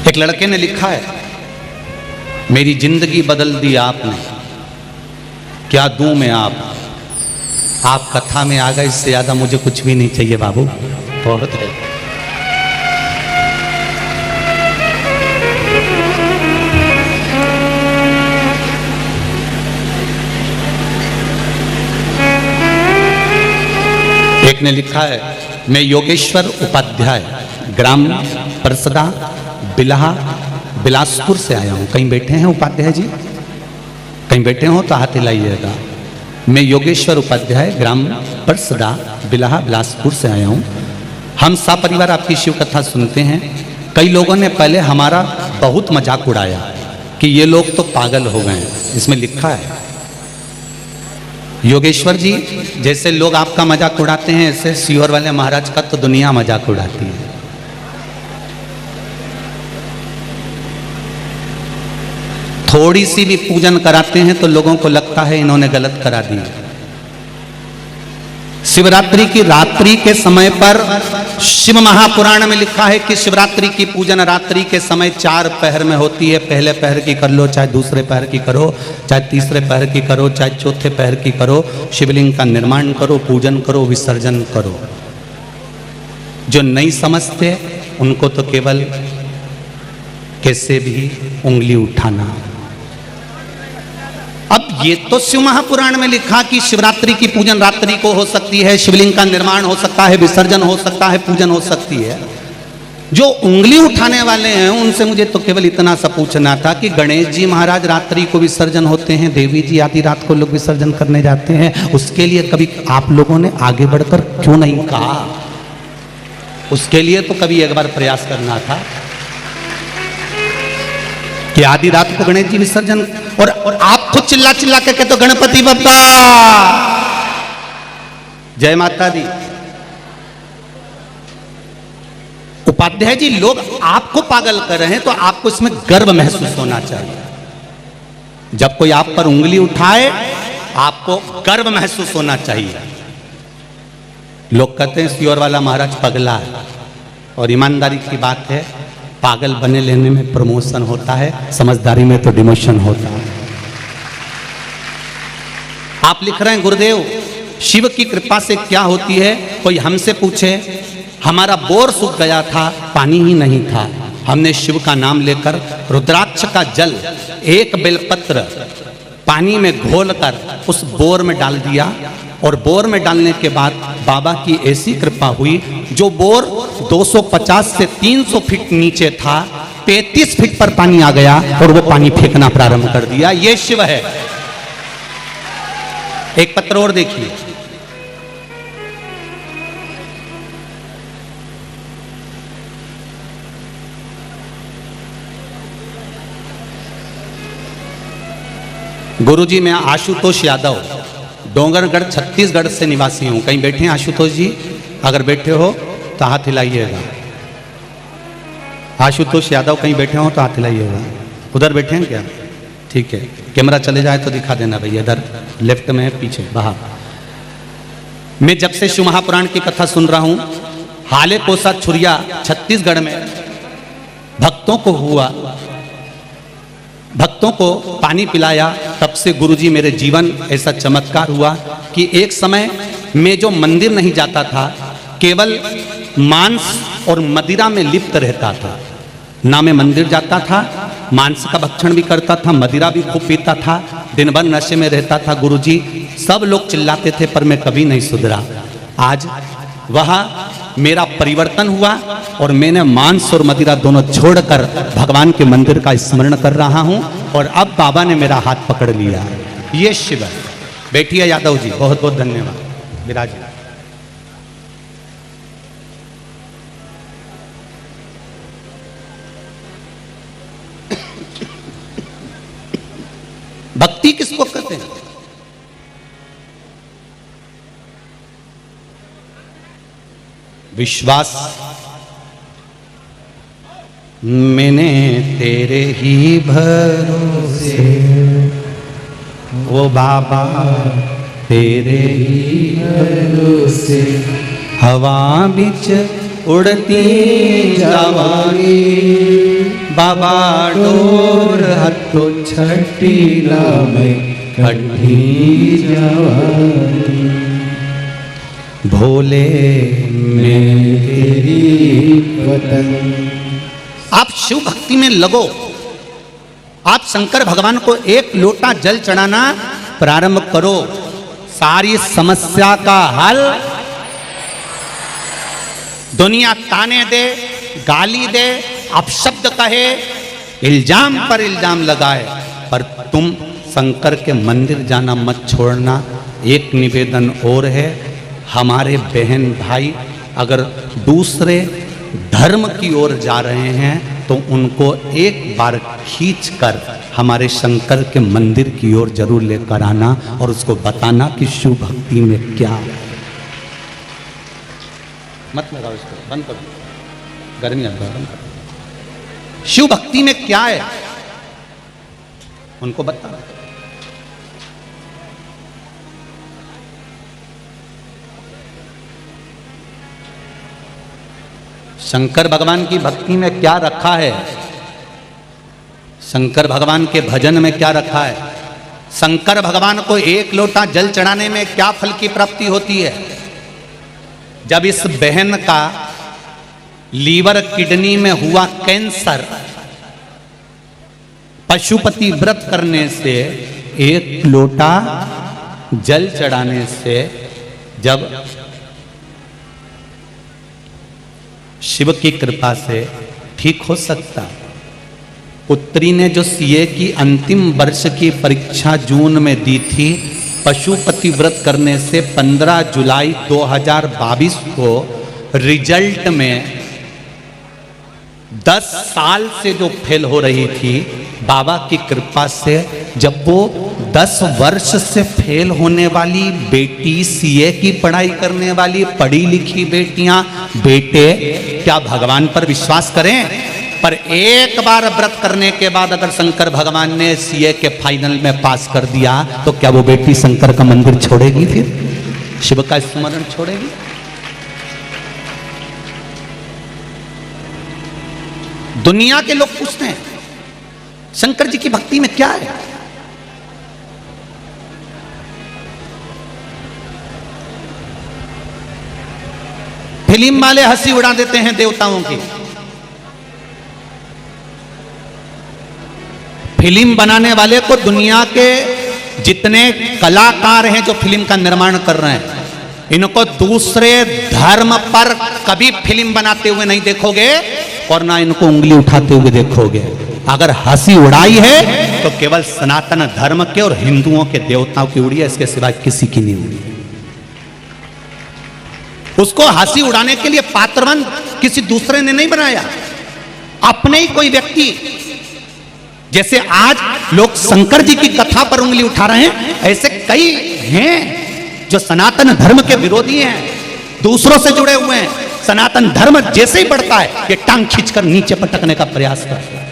एक लड़के ने लिखा है, मेरी जिंदगी बदल दी आपने, क्या दूं मैं आप कथा में आ गए, इससे ज्यादा मुझे कुछ भी नहीं चाहिए बाबू, बहुत है। एक ने लिखा है, मैं योगेश्वर उपाध्याय, ग्राम परसदा, बिल्हा, बिलासपुर से आया हूँ। कहीं बैठे हैं उपाध्याय जी? कहीं बैठे हो तो हाथ हिलाइएगा। मैं योगेश्वर उपाध्याय, ग्राम परसदा, बिल्हा, बिलासपुर से आया हूँ। हम सपरिवार आपकी शिव कथा सुनते हैं। कई लोगों ने पहले हमारा बहुत मजाक उड़ाया कि ये लोग तो पागल हो गए हैं। इसमें लिखा है, योगेश्वर जी जैसे लोग आपका मजाक उड़ाते हैं, ऐसे सीहोर वाले महाराज का तो दुनिया मजाक उड़ाती है। थोड़ी सी भी पूजन कराते हैं तो लोगों को लगता है इन्होंने गलत करा दी। शिवरात्रि की रात्रि के समय पर शिव महापुराण में लिखा है कि शिवरात्रि की पूजन रात्रि के समय 4 पहर में होती है। पहले पहर की कर लो, चाहे दूसरे पहर की करो, चाहे तीसरे पहर की करो, चाहे चौथे पहर की करो। शिवलिंग का निर्माण करो, पूजन करो, विसर्जन करो। जो नहीं समझते उनको तो केवल कैसे भी उंगली उठाना। अब ये तो शिव महापुराण में लिखा कि शिवरात्रि की पूजन रात्रि को हो सकती है, शिवलिंग का निर्माण हो सकता है, विसर्जन हो सकता है, पूजन हो सकती है। जो उंगली उठाने वाले हैं उनसे मुझे तो केवल इतना सा पूछना था कि गणेश जी महाराज रात्रि को विसर्जन होते हैं, देवी जी आधी रात को लोग विसर्जन करने जाते हैं, उसके लिए कभी आप लोगों ने आगे बढ़कर क्यों नहीं कहा? उसके लिए तो कभी एक बार प्रयास करना था। कि आधी रात को गणेश जी विसर्जन, और आप खुद चिल्ला चिल्ला के कहते हो गणपति बप्पा, जय माता दी। उपाध्याय जी, लोग आपको पागल कर रहे हैं तो आपको इसमें गर्व महसूस होना चाहिए। जब कोई आप पर उंगली उठाए आपको गर्व महसूस होना चाहिए। लोग कहते हैं सियोर वाला महाराज पगला है, और ईमानदारी की बात है, पागल बने लेने में प्रमोशन होता है, समझदारी में तो डिमोशन होता है। आप लिख रहे हैं गुरुदेव शिव की कृपा से क्या होती है, कोई हमसे पूछे हमारा बोर सूख गया था, पानी ही नहीं था, हमने शिव का नाम लेकर रुद्राक्ष का जल एक बेलपत्र पानी में घोलकर उस बोर में डाल दिया, और बोर में डालने के बाद बाबा की ऐसी कृपा हुई, जो बोर 250 से 300 फीट नीचे था 35 फीट पर पानी आ गया और वो पानी फेंकना प्रारंभ कर दिया। ये शिव है। एक पत्र और देखिए, गुरुजी मैं आशुतोष यादव, डोंगरगढ़ छत्तीसगढ़ से निवासी हूं। कहीं बैठे हैं आशुतोष जी? अगर बैठे हो तो हाथ हिलाइएगा। आशुतोष यादव कहीं बैठे हो तो हाथ हिलाइएगा। उधर बैठे हैं क्या? ठीक है, कैमरा चले जाए तो दिखा देना भैया। इधर लेफ्ट में है, पीछे बाहर। मैं जब से शिव महापुराण की कथा सुन रहा हूं, हाले कोसा छुरिया छत्तीसगढ़ में भक्तों को पानी पिलाया, तब से गुरुजी मेरे जीवन ऐसा चमत्कार हुआ कि एक समय मैं जो मंदिर नहीं जाता था, केवल मांस और मदिरा में लिप्त रहता था। ना मैं मंदिर जाता था, मांस का भक्षण भी करता था, मदिरा भी खूब पीता था, दिन भर नशे में रहता था। गुरुजी सब लोग चिल्लाते थे पर मैं कभी नहीं सुधरा। आज वह मेरा परिवर्तन हुआ और मैंने मांस और मदिरा दोनों छोड़कर भगवान के मंदिर का स्मरण कर रहा हूं, और अब बाबा ने मेरा हाथ पकड़ लिया। ये शिव है। बैठिए यादव जी, बहुत बहुत धन्यवाद। विराज भक्ति किसको कहते हैं? विश्वास। मैंने तेरे ही भरोसे, वो बाबा तेरे ही भरोसे, हवा बिच उड़ती जवानी, बाबा डोर हथो छटीला में कठी जवानी, भोले मैं तेरी वतन। आप शिव भक्ति में लगो। आप शंकर भगवान को एक लोटा जल चढ़ाना प्रारंभ करो, सारी समस्या का हल। दुनिया ताने दे, गाली दे, अपशब्द कहे, इल्जाम पर इल्जाम लगाए, पर तुम शंकर के मंदिर जाना मत छोड़ना। एक निवेदन और है, हमारे बहन भाई अगर दूसरे धर्म की ओर जा रहे हैं तो उनको एक बार खींचकर हमारे शंकर के मंदिर की ओर जरूर लेकर आना और उसको बताना कि शिव भक्ति में क्या है। मत लगाओ इसको, बंद कर दो, गर्मी आता है, बंद कर दो। शिव भक्ति में क्या है उनको बता। शंकर भगवान की भक्ति में क्या रखा है, शंकर भगवान के भजन में क्या रखा है, शंकर भगवान को एक लोटा जल चढ़ाने में क्या फल की प्राप्ति होती है। जब इस बहन का लीवर किडनी में हुआ कैंसर, पशुपति व्रत करने से, एक लोटा जल चढ़ाने से जब शिव की कृपा से ठीक हो सकता। पुत्री ने जो सीए की अंतिम वर्ष की परीक्षा जून में दी थी, पशुपति व्रत करने से 15 जुलाई 2022 को रिजल्ट में 10 साल से जो फेल हो रही थी बाबा की कृपा से जब वो 10 वर्ष से फेल होने वाली बेटी, सीए की पढ़ाई करने वाली पढ़ी लिखी बेटियां, बेटे क्या भगवान पर विश्वास करें? पर एक बार व्रत करने के बाद अगर शंकर भगवान ने सीए के फाइनल में पास कर दिया तो क्या वो बेटी शंकर का मंदिर छोड़ेगी? फिर शिव का स्मरण छोड़ेगी? दुनिया के लोग पूछते हैं शंकर जी की भक्ति में क्या है? फिल्म वाले हंसी उड़ा देते हैं देवताओं की। फिल्म बनाने वाले को दुनिया के जितने कलाकार हैं जो फिल्म का निर्माण कर रहे हैं, इनको दूसरे धर्म पर कभी फिल्म बनाते हुए नहीं देखोगे और ना इनको उंगली उठाते हुए देखोगे। अगर हंसी उड़ाई है तो केवल सनातन धर्म के और हिंदुओं के देवताओं की उड़ी है, इसके सिवाय किसी की नहीं उड़ी। उसको हंसी उड़ाने के लिए पात्रवन किसी दूसरे ने नहीं बनाया, अपने ही कोई व्यक्ति। जैसे आज लोग शंकर जी की कथा पर उंगली उठा रहे हैं, ऐसे कई हैं जो सनातन धर्म के विरोधी हैं, दूसरों से जुड़े हुए हैं। सनातन धर्म जैसे ही बढ़ता है ये टांग खींचकर नीचे पटकने का प्रयास करता है।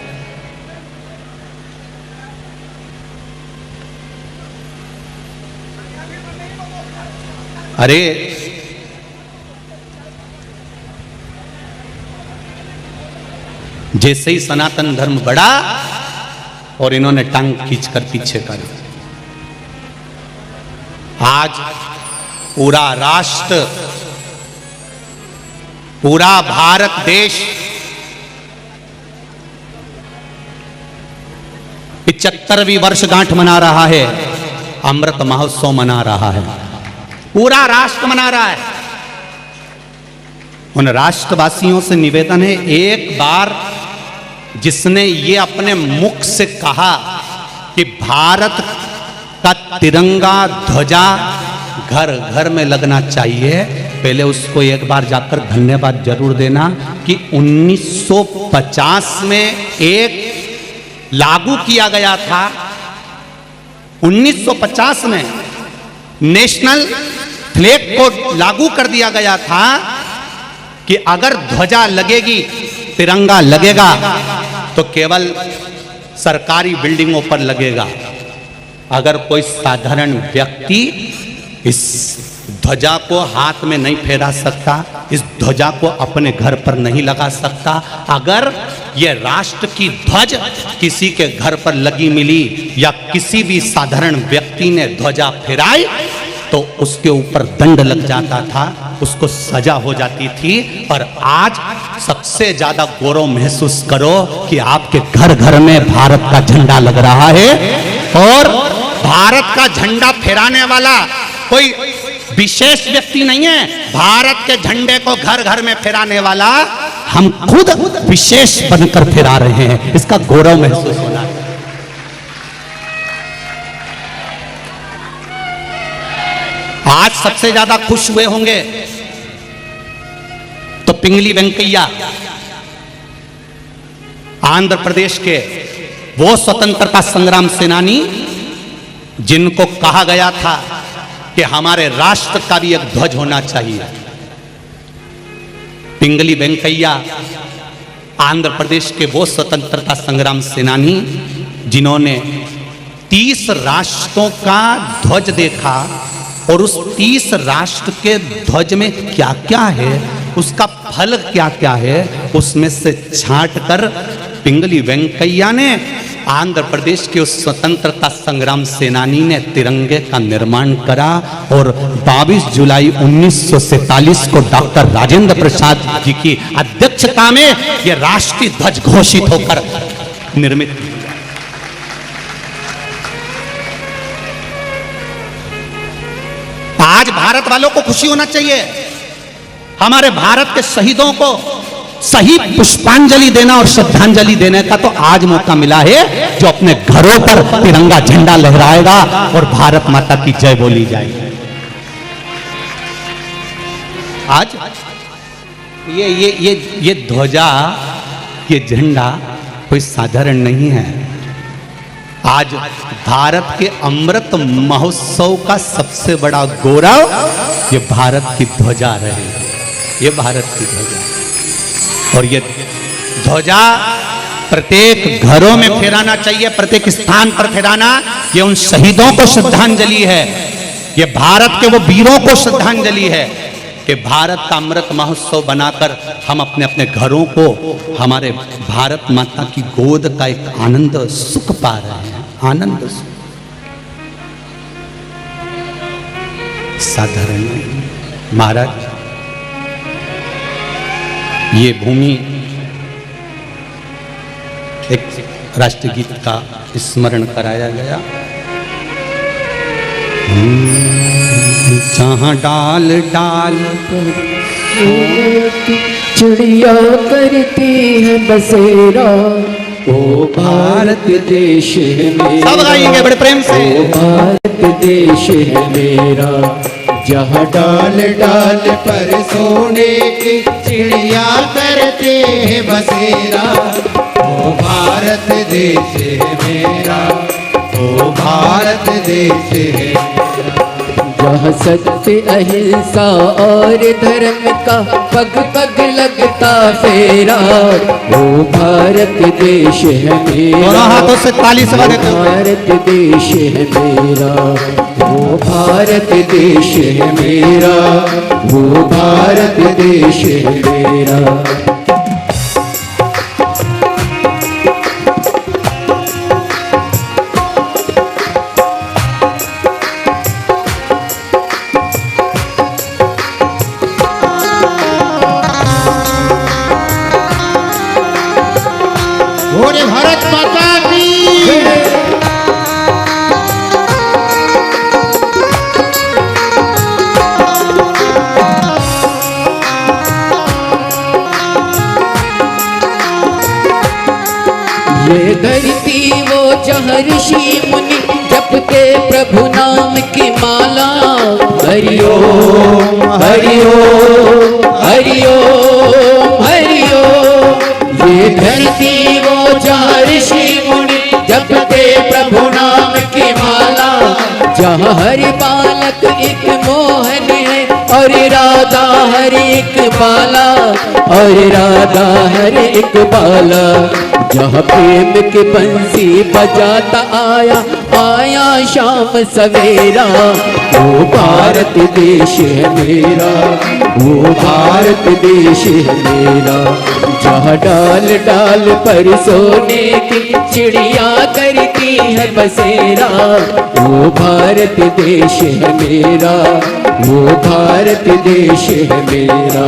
अरे जैसे ही सनातन धर्म बढ़ा और इन्होंने टांग खींचकर पीछे कर दिया। आज पूरा राष्ट्र, पूरा भारत देश 75वीं वर्षगांठ मना रहा है, अमृत महोत्सव मना रहा है, पूरा राष्ट्र मना रहा है। उन राष्ट्रवासियों से निवेदन है, एक बार जिसने ये अपने मुख से कहा कि भारत का तिरंगा ध्वजा घर घर में लगना चाहिए, पहले उसको एक बार जाकर धन्यवाद जरूर देना कि 1950 में एक लागू किया गया था। 1950 में नेशनल फ्लैग को लागू कर दिया गया था कि अगर ध्वजा लगेगी, तिरंगा लगेगा तो केवल सरकारी बिल्डिंगों पर लगेगा। अगर कोई साधारण व्यक्ति इस ध्वजा को हाथ में नहीं फहरा सकता, इस ध्वजा को अपने घर पर नहीं लगा सकता। अगर यह राष्ट्र की ध्वज किसी के घर पर लगी मिली या किसी भी साधारण व्यक्ति ने ध्वजा फहराई तो उसके ऊपर दंड लग जाता था, उसको सजा हो जाती थी। और आज सबसे ज्यादा गौरव महसूस करो कि आपके घर घर में भारत का झंडा लग रहा है और भारत का झंडा फहराने वाला कोई विशेष व्यक्ति नहीं है। भारत के झंडे को घर घर में फहराने वाला हम खुद विशेष बनकर फहरा रहे हैं, इसका गौरव महसूस होना है। आज सबसे ज्यादा खुश हुए होंगे तो पिंगली वेंकैया, आंध्र प्रदेश के वो स्वतंत्रता संग्राम सेनानी जिनको कहा गया था कि हमारे राष्ट्र का भी एक ध्वज होना चाहिए। पिंगली वेंकैया आंध्र प्रदेश के वो स्वतंत्रता संग्राम सेनानी जिन्होंने 30 राष्ट्रों का ध्वज देखा और उस 30 राष्ट्र के ध्वज में क्या क्या है, उसका फल क्या क्या है, उसमें से छांट कर पिंगली वेंकैया ने आंध्र प्रदेश के उस स्वतंत्रता संग्राम सेनानी ने तिरंगे का निर्माण करा और 22 जुलाई 1947 को डॉक्टर राजेंद्र प्रसाद जी की अध्यक्षता में यह राष्ट्रीय ध्वज घोषित होकर निर्मित। आज भारत वालों को खुशी होना चाहिए। हमारे भारत के शहीदों को सही पुष्पांजलि देना और श्रद्धांजलि देने का तो आज मौका मिला है, जो अपने घरों पर तिरंगा झंडा लहराएगा और भारत माता की जय बोली जाएगी। आज ये ध्वजा, ये झंडा कोई साधारण नहीं है। आज भारत के अमृत महोत्सव का सबसे बड़ा गौरव ये भारत की ध्वजा रही, ये भारत की ध्वजा। और ये ध्वजा प्रत्येक घरों में फहराना चाहिए, प्रत्येक स्थान पर फहराना। ये उन शहीदों को श्रद्धांजलि है, ये भारत के वो वीरों को श्रद्धांजलि है कि भारत का अमृत महोत्सव बनाकर हम अपने अपने घरों को हमारे भारत माता की गोद का एक आनंद सुख पा रहे हैं, आनंद सुख। साधारण नहीं महाराज, ये भूमि एक राष्ट्रीय गीत का स्मरण कराया गया। जहाँ डाल डाल पर चिड़िया करती है बसेरा, ओ भारत देश है मेरा। सब गाएंगे बड़े प्रेम से। ओ भारत देश है मेरा, जहाँ डाल डाल पर सोने की चिड़िया करते हैं बसेरा, ओ भारत देश है मेरा, ओ भारत देश है मेरा। जहाँ सत्य अहिंसा और धर्म का पग पग लगता फेरा, ओ भारत देश है मेरा। दोनों हाथों से ताली से बजाते हुए। भारत देश है मेरा, ओ भारत देश है मेरा, वो भारत देश है मेरा। भारत माता की ये धरती वो जहाँ ऋषि मुनि जपते प्रभु नाम की माला, हरिओ हरिओ हरिओ हरिओ। ये धरती वो जहाँ ऋषि मुनि जपते प्रभु नाम की माला, जहाँ हर बालक एक मोहन है और राधा हर एक बाला, और राधा हर एक बाला। जहाँ प्रेम की बंसी बजाता आया आया शाम सवेरा, वो भारत देश है मेरा, वो भारत देश है मेरा। जहाँ डाल डाल पर सोने की चिड़िया करती है बसेरा, वो भारत देश है मेरा, वो भारत देश है मेरा।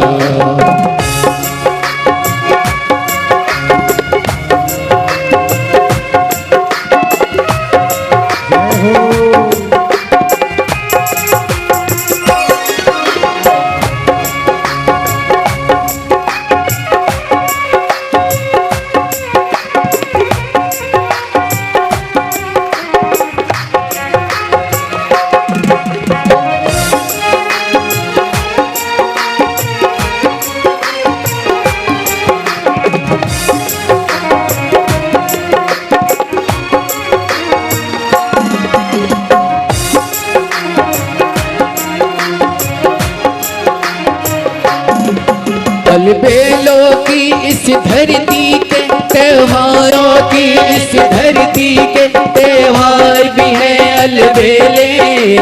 अलबेलों की इस धरती के त्योहारों की इस धरती के त्योहार भी है अलबेले।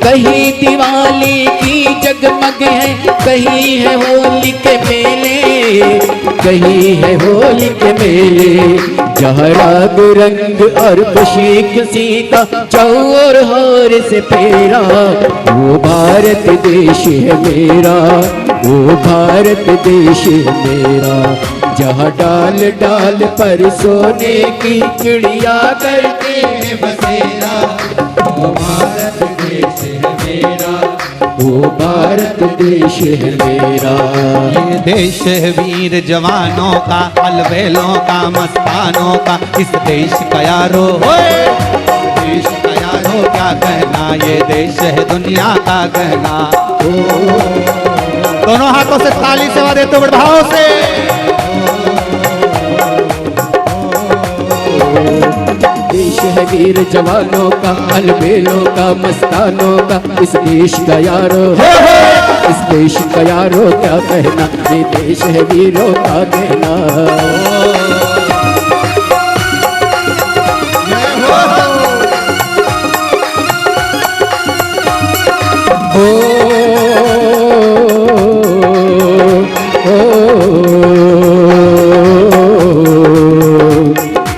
कहीं दिवाली की जगमग है, कहीं है होली के मेले, कहीं है होली के मेले। जहाँ राग रंग और खुशी खुशी का चौर होर से फेरा, वो भारत देश है मेरा, वो भारत देश है मेरा। जहाँ डाल डाल पर सोने की चिड़िया करते हैं बसेरा, वो भारत देश है मेरा, वो भारत देश है मेरा। ये देश है वीर जवानों का, अलबेलों का, मस्तानों का, इस देश का यारो देश का यारो क्या कहना, ये देश है दुनिया का कहना। दोनों हाथों से ताली सेवा देते बड़े भाव से। देश है वीर जवानों का, अलबेलों का, मस्तानों का, इस देश का यारो, इस देश का यारो क्या कहना, ये देश है वीरों का कहना।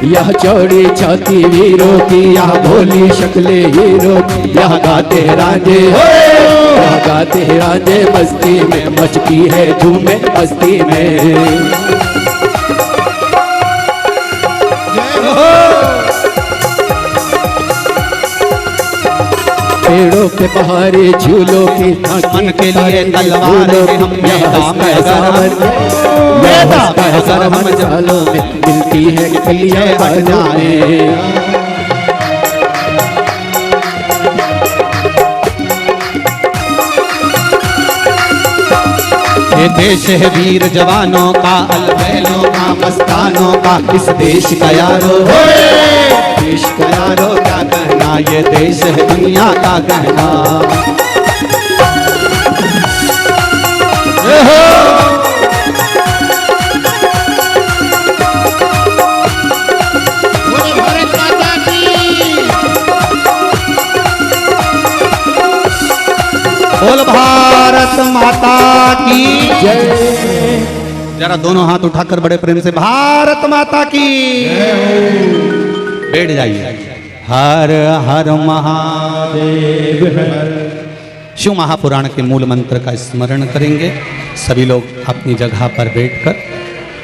यह चौड़ी छाती वीरों की, यह भोली शक्ले हीरों की, यह गाते राजे, यह गाते राजे मस्ती में, मचती है धूमें मस्ती में। पेड़ों पे पहाड़ी झूलों की, मन के लिए तलवार है हम में दाम हम जालों में, मिलती है कलियां बालों में। ये देश है वीर जवानों का, अलबेलों का, मस्तानों का, इस देश का यारो, देश का यारो क्या कहना, ये देश है दुनिया का कहना। बोल भारत माता की जय। जरा दोनों हाथ उठाकर बड़े प्रेम से भारत माता की। बैठ जाइए। हर हर महादेव। शिव महापुराण के मूल मंत्र का स्मरण करेंगे। सभी लोग अपनी जगह पर बैठकर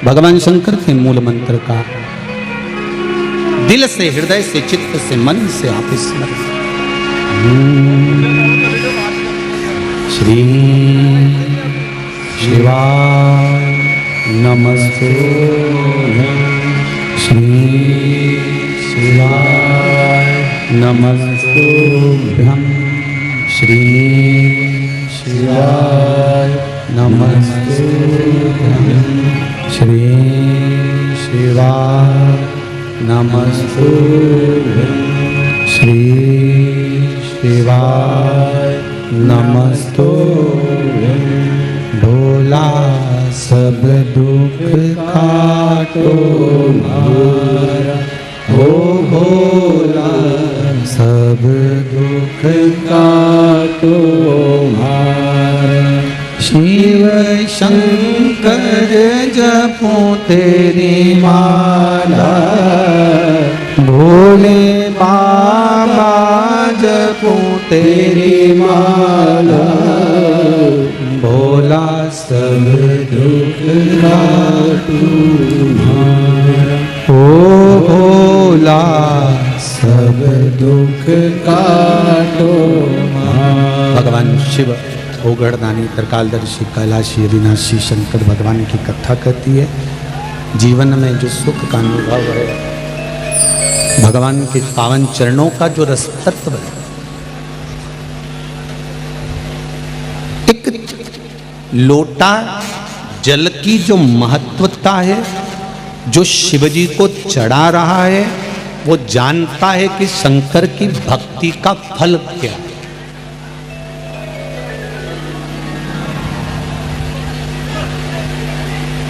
भगवान शंकर के मूल मंत्र का दिल से, हृदय से, चित्त से, मन से आप स्मरण। श्री शिवाय नमस्तुभ्यं। श्री शिवाय नमस्तुभ्यं। श्री शिवाय नमस्तुभ्यं। श्री शिवाय नमस्तुभ्यं। श्री शिवाय नमस्तुभ्यं। भोला सब दुख काटो हमारा, हो भोला सब दुख काटो हमारा। शिव शंकर जपो तेरी माला, भोले बाबा जपो तेरी माला। भोला सब दुख काटो हमारा, ओ भोला सब दुख काटो हमारा। भगवान शिव ओगढ़दानी, त्रिकालदर्शी, कैलाशी, अविनाशी शंकर भगवान की कथा कहती है। जीवन में जो सुख का अनुभव है, भगवान के पावन चरणों का जो रस तत्व है, एक लोटा जल की जो महत्वता है, जो शिवजी को चढ़ा रहा है, वो जानता है कि शंकर की भक्ति का फल क्या है।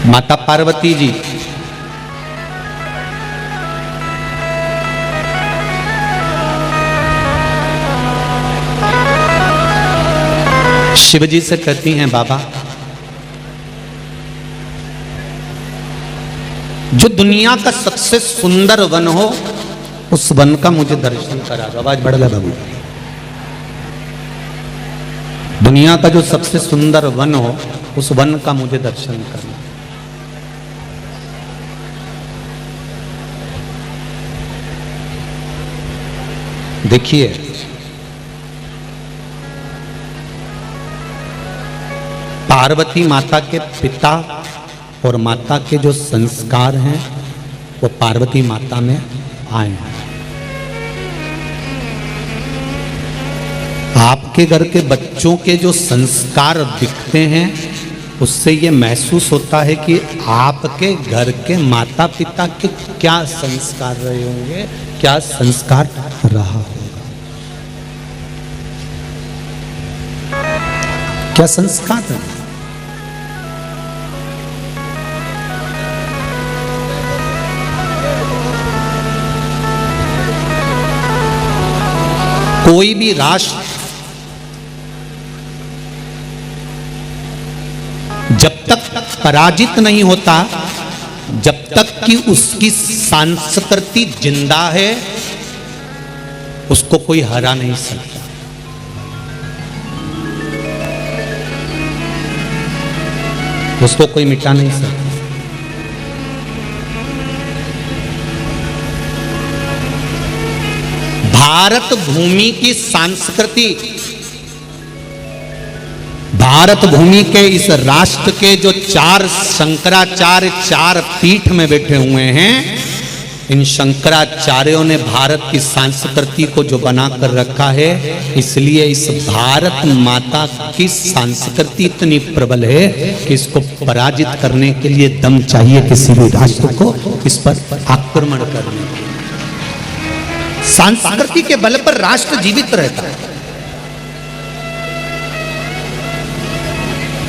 माता पार्वती जी शिवजी से कहती हैं, बाबा जो दुनिया का सबसे सुंदर वन हो, उस वन का मुझे दर्शन करा दो। आवाज बढ़ गया बाबू। दुनिया का जो सबसे सुंदर वन हो, उस वन का मुझे दर्शन करना। देखिए, पार्वती माता के पिता और माता के जो संस्कार हैं, वो पार्वती माता में आए हैं। आपके घर के बच्चों के जो संस्कार दिखते हैं, उससे ये महसूस होता है कि आपके घर के माता पिता के क्या संस्कार रहे होंगे, क्या संस्कार रहा होगा, क्या संस्कार रहे। कोई भी राष्ट्र जब तक पराजित नहीं होता, जब तक कि उसकी संस्कृति जिंदा है, उसको कोई हरा नहीं सकता। उसको कोई मिटा नहीं सकता। भारत भूमि की संस्कृति, भारत भूमि के इस राष्ट्र के जो चार शंकराचार्य चार पीठ में बैठे हुए हैं, इन शंकराचार्यों ने भारत की संस्कृति को जो बनाकर रखा है, इसलिए इस भारत माता की संस्कृति इतनी प्रबल है कि इसको पराजित करने के लिए दम चाहिए किसी भी राष्ट्र को इस पर आक्रमण करने के। संस्कृति के बल पर राष्ट्र जीवित रहता है।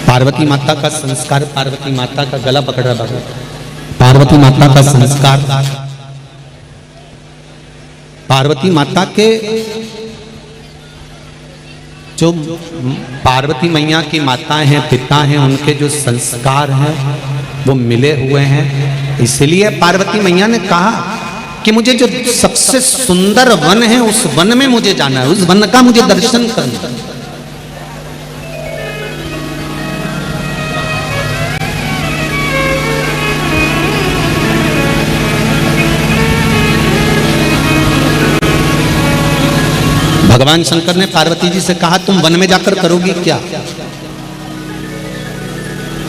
पार्वती माता का संस्कार, पार्वती माता का गला पकड़ रहा है, पार्वती माता का संस्कार, पार्वती माता के जो पार्वती मैया की माताएं हैं, पिता हैं, उनके जो संस्कार हैं वो मिले हुए हैं। इसलिए पार्वती मैया ने कहा कि मुझे जो सबसे सुंदर वन है उस वन में मुझे जाना है, उस वन का मुझे दर्शन करना है। भगवान शंकर ने पार्वती जी से कहा तुम वन में जाकर करोगी क्या?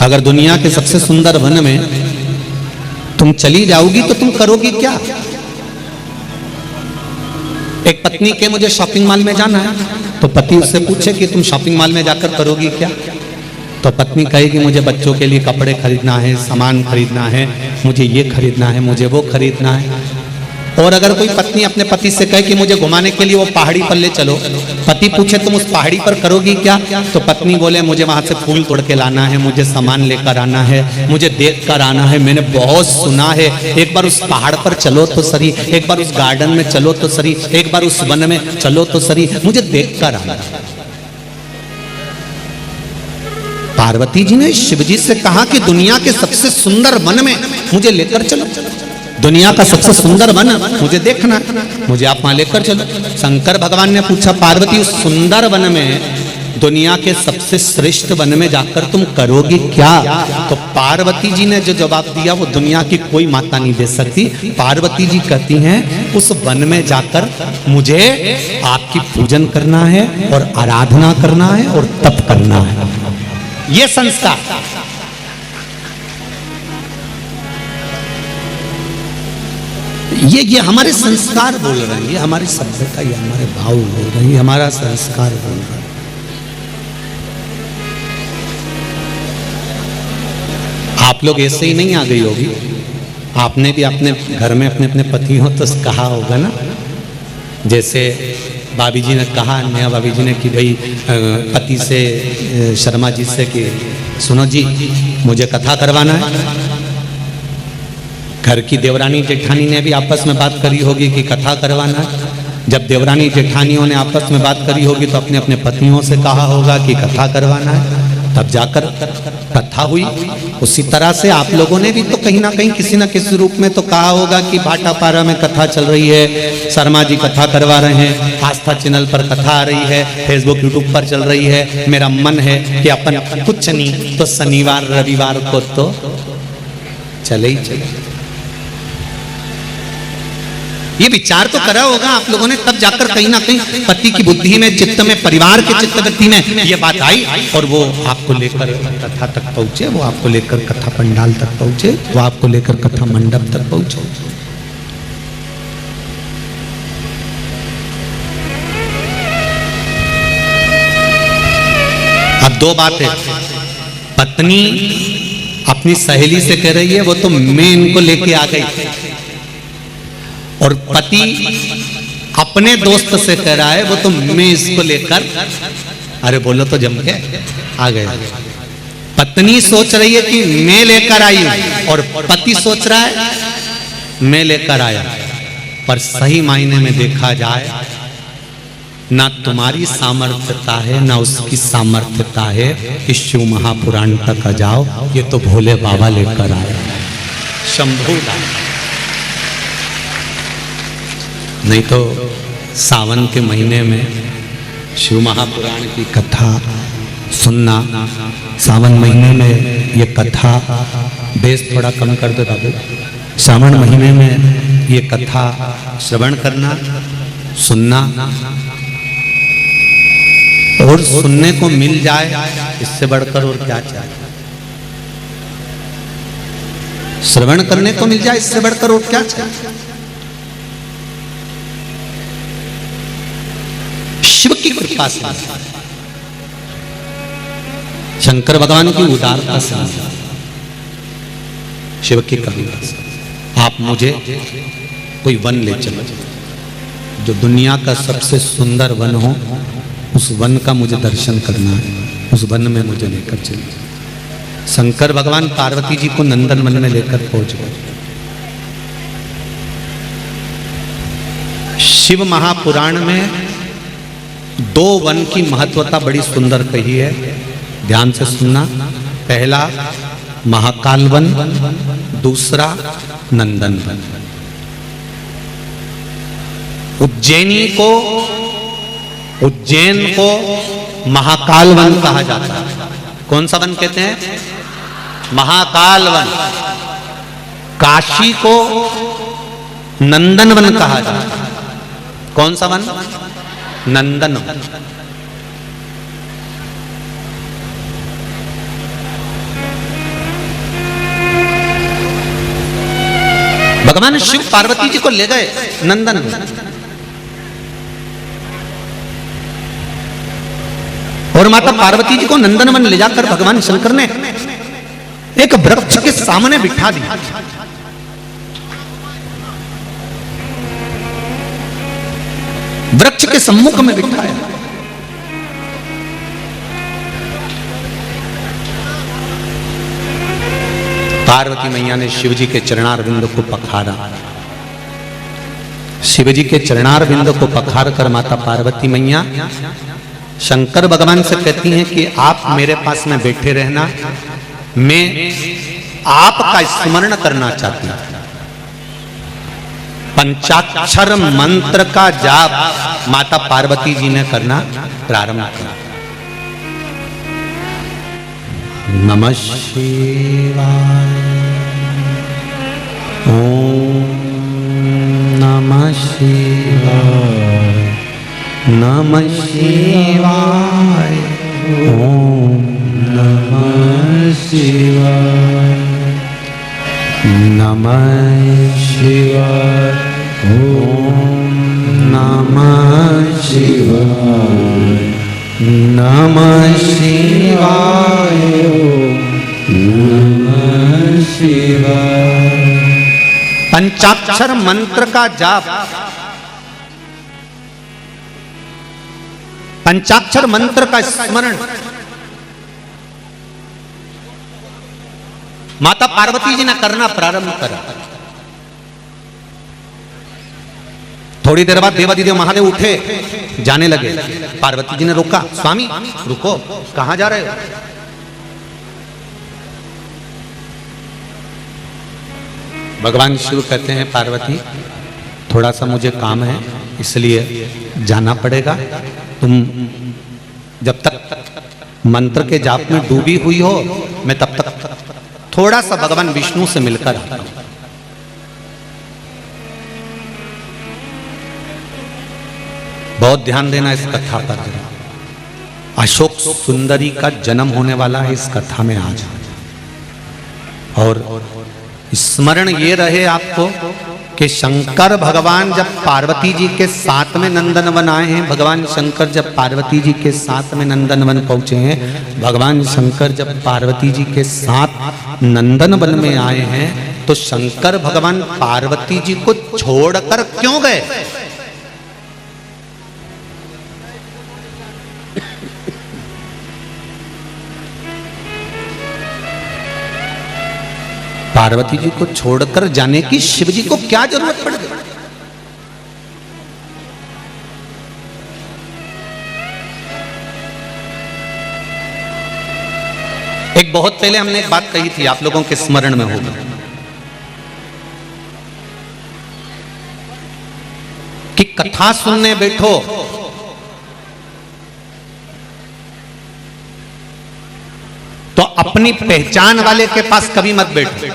अगर दुनिया के सबसे सुंदर वन में तुम चली जाओगी तो तुम करोगी क्या? एक पत्नी के मुझे शॉपिंग मॉल में जाना है, तो पति उससे पूछे कि तुम शॉपिंग मॉल में जाकर करोगी क्या? तो पत्नी कहेगी मुझे बच्चों के लिए कपड़े खरीदना है, सामान खरीदना है, मुझे ये खरीदना है, मुझे वो खरीदना है। और अगर कोई पत्नी अपने पति से कहे कि मुझे घुमाने के लिए वो पहाड़ी पर ले चलो, पति पूछे तुम उस पहाड़ी पर करोगी क्या? तो पत्नी बोले मुझे वहां से फूल तोड़ के लाना है, मुझे सामान लेकर आना है, मुझे देख कर आना है, मैंने बहुत सुना है, एक बार उस पहाड़ पर चलो तो सही, एक बार उस गार्डन में चलो तो सही, एक बार उस वन में चलो तो सही, मुझे देख कर आना है। पार्वती जी ने शिव जी से कहा कि दुनिया के सबसे सुंदर वन में मुझे लेकर चलो, दुनिया का सबसे सुंदर वन मुझे देखना, मुझे आप वहां लेकर चलो। शंकर भगवान ने पूछा पार्वती उस सुंदर वन में, दुनिया के सबसे श्रेष्ठ वन में जाकर तुम करोगी क्या? तो पार्वती जी ने जो जवाब दिया वो दुनिया की कोई माता नहीं दे सकती। पार्वती जी कहती हैं उस वन में जाकर मुझे आपकी पूजन करना है और आराधना करना है और तप करना है। ये संस्कार ये हमारे संस्कार बोल रहे हैं, ये हमारी सभ्यता, ये हमारे भाव बोल रहे हैं, ये हमारा संस्कार बोल रहा है। आप लोग ऐसे ही नहीं आ गई होगी, आपने भी अपने घर में अपने अपने पति हो तो कहा होगा ना, जैसे भाभी जी ने कहा, नया भाभी जी ने कि भाई पति से शर्मा जी से कि सुनो जी मुझे कथा करवाना है। घर की देवरानी जेठानी ने भी आपस में बात करी होगी कि कथा करवाना है। जब देवरानी जेठानियों ने आपस में बात करी होगी तो अपने अपने पतियों से कहा होगा कि कथा करवाना है, तब जाकर कथा हुई। उसी तरह से आप लोगों ने भी तो कहीं ना कहीं किसी न किसी रूप में तो कहा होगा कि भाटापारा में कथा चल रही है, शर्मा जी कथा करवा रहे हैं, आस्था चैनल पर कथा आ रही है, फेसबुक यूट्यूब पर चल रही है। मेरा मन है कि अपन कुछ नहीं तो शनिवार रविवार को तो चले ही चले। ये विचार तो करा होगा आप लोगों ने, तब जाकर कहीं ना कहीं पति की बुद्धि में, चित्त में, परिवार के चित्तवृत्ति में ये बात आई और वो आपको लेकर कथा तक पहुंचे, वो आपको लेकर कथा पंडाल तक पहुंचे, वो आपको लेकर कथा मंडप तक पहुंचे। अब दो बातें, पत्नी अपनी सहेली से कह रही है वो तो मैं इनको लेके आ गई, और पति अपने दोस्त से कह रहा है वो तो मैं इसको लेकर, अरे बोलो तो जम के आ गए। पत्नी सोच रही है कि मैं लेकर आई हूं, और पति सोच रहा है मैं लेकर आया। पर सही मायने में देखा जाए, ना तुम्हारी सामर्थ्यता है ना उसकी सामर्थ्यता है कि शिव महापुराण तक आ जाओ। ये तो भोले बाबा लेकर आए, शंभू लाए। नहीं तो सावन के महीने में शिव महापुराण की कथा सुनना, सावन महीने में ये कथा, बेस थोड़ा कम कर दो बाबू, सावन महीने में ये कथा श्रवण करना, सुनना, और सुनने को मिल जाए इससे बढ़कर और क्या चाहिए। श्रवण करने को मिल जाए इससे बढ़कर और क्या चाहिए। शिव की कृपा से, शंकर भगवान की उदारता से, शिव की करुणा से आप मुझे कोई वन ले चलो, जो दुनिया का सबसे सुंदर वन हो, उस वन का मुझे दर्शन करना है, उस वन में मुझे लेकर चलिए। शंकर भगवान पार्वती जी को नंदन वन में लेकर पहुंच गए। शिव महापुराण में दो वन की महत्वता बड़ी सुंदर कही है, ध्यान से सुनना। पहला महाकाल वन, दूसरा नंदन वन। उज्जैन को महाकाल वन कहा जाता है। कौन सा वन कहते हैं? महाकाल वन। काशी को नंदन वन कहा जाता है। कौन सा वन? नंदन वन। भगवान शिव पार्वती जी को ले गए नंदन वन, और माता पार्वती जी को नंदनवन ले जाकर भगवान शंकर ने एक वृक्ष के सामने बिठा दिया। वृक्ष के सम्मुख में बिठाया। पार्वती मैया ने शिव जी के चरणारविंद को पखारा। शिव जी के चरणारविंद को पखार कर माता पार्वती मैया शंकर भगवान से कहती हैं कि आप मेरे पास में बैठे रहना, मैं आपका स्मरण करना चाहती हूं। पंचाक्षर मंत्र का जाप माता पार्वती जी ने करना प्रारंभ किया। नमः शिवाय, ओम नमः शिवाय, नमः शिवाय, ओम नमः शिवाय, नमः शिवाय, ओम नमः शिवाय, नमः शिवाय, नमः शिवाय। पंचाक्षर मंत्र का जाप, पंचाक्षर मंत्र का स्मरण माता पार्वती जी ने करना प्रारंभ करा। थोड़ी देर बाद देवादिदेव महादेव उठे, जाने लगे। पार्वती जी ने रोका, स्वामी रुको, कहां जा रहे हो? भगवान शिव कहते हैं पार्वती थोड़ा सा मुझे काम है, इसलिए जाना पड़ेगा। तुम जब तक मंत्र के जाप में डूबी हुई हो, मैं तब तक थोड़ा सा भगवान विष्णु से मिलकर आता हूं। बहुत ध्यान देना इस कथा पर। अशोक सुंदरी का जन्म होने वाला है इस कथा में आज, और स्मरण ये रहे आपको कि शंकर भगवान जब पार्वती जी के साथ में नंदनवन आए हैं, भगवान शंकर जब पार्वती जी के साथ में नंदनवन पहुंचे हैं, भगवान शंकर जब पार्वती जी के साथ नंदनवन में आए हैं, तो शंकर भगवान पार्वती जी को छोड़कर क्यों गए? पार्वती जी को छोड़कर जाने की शिव जी को क्या जरूरत पड़ गई? एक बहुत पहले हमने एक बात कही थी, आप लोगों के स्मरण में होगा, कि कथा सुनने बैठो तो अपनी पहचान वाले के पास कभी मत बैठो।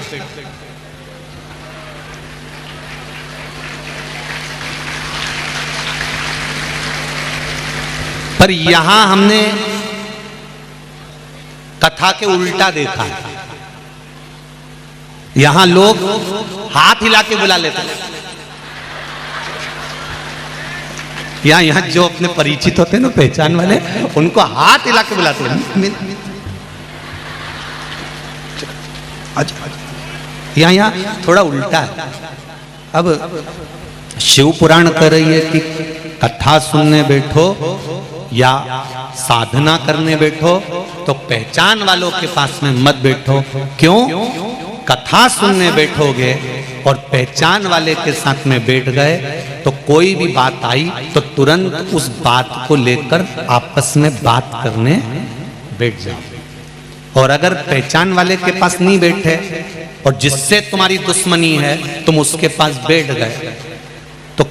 पर यहां हमने कथा के उल्टा देखा है। यहां लोग हाथ हिला के बुला लेते हैं। यहां जो अपने परिचित होते हैं ना, पहचान वाले, उनको हाथ हिला के बुलाते हैं। यहाँ थोड़ा उल्टा है। अब शिव पुराण कह रही है कि कथा सुनने बैठो या साधना करने बैठो तो पहचान वालों के पास में मत बैठो। क्यों? कथा सुनने बैठोगे और पहचान वाले के साथ में बैठ गए तो कोई भी बात आई तो तुरंत उस बात को लेकर आपस में बात करने बैठ जाओ। और अगर पहचान वाले के पास नहीं बैठे और जिससे तुम्हारी दुश्मनी है तुम उसके पास बैठ गए तो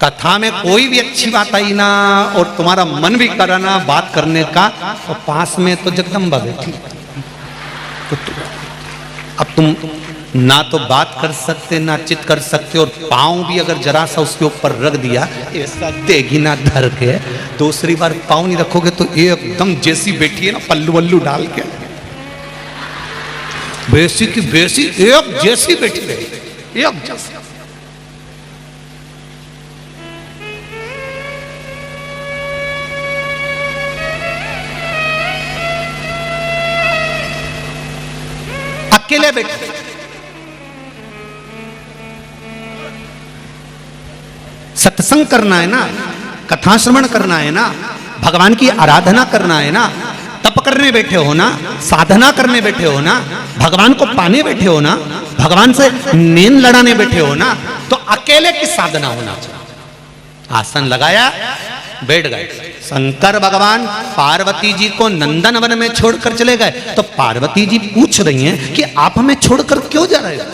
कथा में कोई भी अच्छी बात आई ना और तुम्हारा मन भी कराना बात करने का, तो पास में तो जगदम्बा बैठी। तो अब तुम ना तो बात कर सकते ना चित कर सकते, और पाँव भी अगर जरा सा उसके ऊपर रख दिया ऐसा देगी ना धर के, दूसरी बार पाँव नहीं रखोगे तो एकदम जैसी बैठी है ना पल्लू वल्लू डाल के, बेसी की बेसी एक जैसी बैठी रही, एक जैसी। अकेले बैठे सत्संग करना है ना, कथा श्रवण करना है ना, भगवान की आराधना करना है ना, तप करने बैठे हो ना, साधना करने बैठे हो ना, भगवान को पाने बैठे हो ना, भगवान से नींद लड़ाने बैठे हो ना, तो अकेले की साधना होना चाहिए। आसन लगाया, बैठ गए। शंकर भगवान पार्वती जी को नंदनवन में छोड़कर चले गए तो पार्वती जी पूछ रही हैं कि आप हमें छोड़कर क्यों जा रहे हो?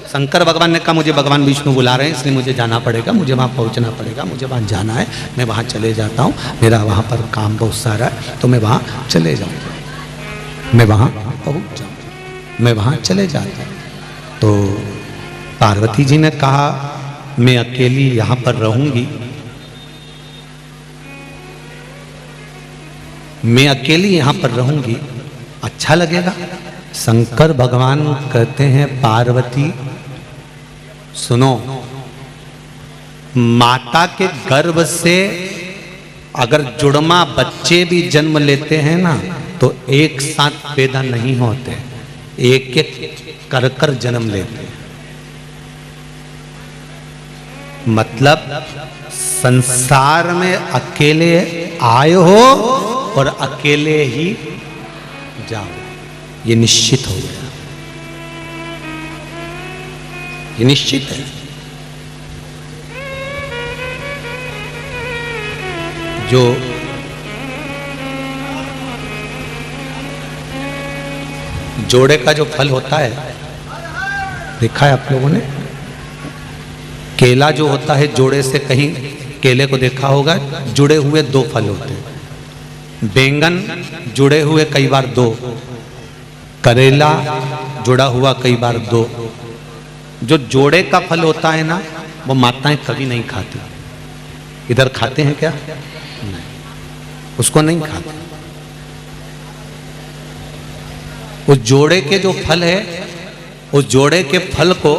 शंकर भगवान ने कहा मुझे भगवान विष्णु बुला रहे हैं इसलिए मुझे जाना पड़ेगा, मुझे वहाँ पहुँचना पड़ेगा, मुझे वहाँ जाना है, मैं वहाँ चले जाता हूँ, मेरा वहाँ पर काम बहुत सारा है तो मैं वहाँ चले जाऊँगा, मैं वहाँ पहुँच जाऊँगा, मैं वहाँ चले जाता हूँ। तो पार्वती जी ने कहा मैं अकेली यहाँ पर रहूँगी, मैं अकेली यहाँ पर रहूँगी, अच्छा लगेगा? शंकर भगवान कहते हैं पार्वती सुनो, माता के गर्भ से अगर जुड़मा बच्चे भी जन्म लेते हैं ना तो एक साथ पैदा नहीं होते, एक एक कर कर जन्म लेते हैं। मतलब संसार में अकेले आए हो और अकेले ही जाओ, ये निश्चित हो गया, ये निश्चित है। जो जोड़े का जो फल होता है देखा है आप लोगों ने, केला जो होता है जोड़े से, कहीं केले को देखा होगा जुड़े हुए दो फल होते हैं, बैंगन जुड़े हुए कई बार दो, करेला जुड़ा हुआ कई बार दो। जो जोड़े का फल होता है ना वो माताएं कभी नहीं खाती। इधर खाते हैं क्या? नहीं, उसको नहीं खाते। उस जोड़े के जो फल है, उस जोड़े के फल को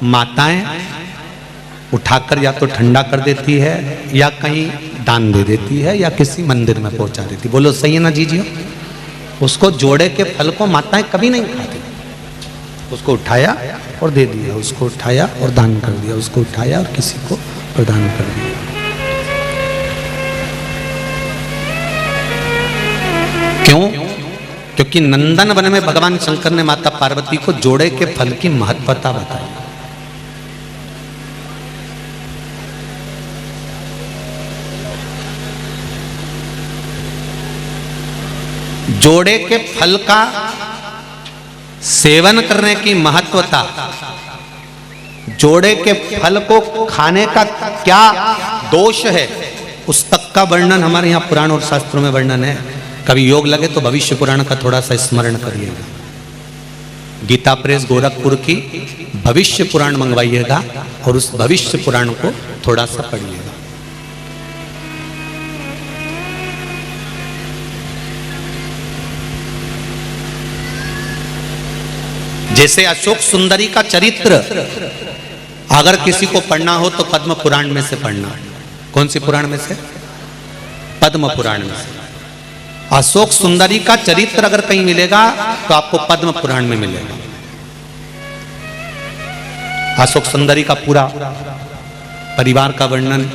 माताएं उठाकर या तो ठंडा कर देती है या कहीं दान दे देती है या किसी मंदिर में पहुंचा देती। बोलो सही है ना जीजियो? उसको जोड़े के फल को माताएं कभी नहीं खाती। उसको उठाया और दे दिया, उसको उठाया और दान कर दिया, उसको उठाया और किसी को प्रदान कर दिया। क्यों? क्योंकि नंदन वन में भगवान शंकर ने माता पार्वती को जोड़े के फल की महत्वता बताई। जोड़े के फल का सेवन करने की महत्वता, जोड़े के फल को खाने का क्या दोष है, उस तक का वर्णन हमारे यहाँ पुराण और शास्त्रों में वर्णन है। कभी योग लगे तो भविष्य पुराण का थोड़ा सा स्मरण करिएगा। गीता प्रेस गोरखपुर की भविष्य पुराण मंगवाइएगा और उस भविष्य पुराण को थोड़ा सा पढ़िएगा। जैसे अशोक सुंदरी का चरित्र अगर किसी को पढ़ना हो तो पद्म पुराण में से पढ़ना। कौन सी पुराण में से? पद्म पुराण में से। अशोक सुंदरी का चरित्र अगर कहीं मिलेगा तो आपको पद्म पुराण में मिलेगा। अशोक सुंदरी का पूरा परिवार का वर्णन,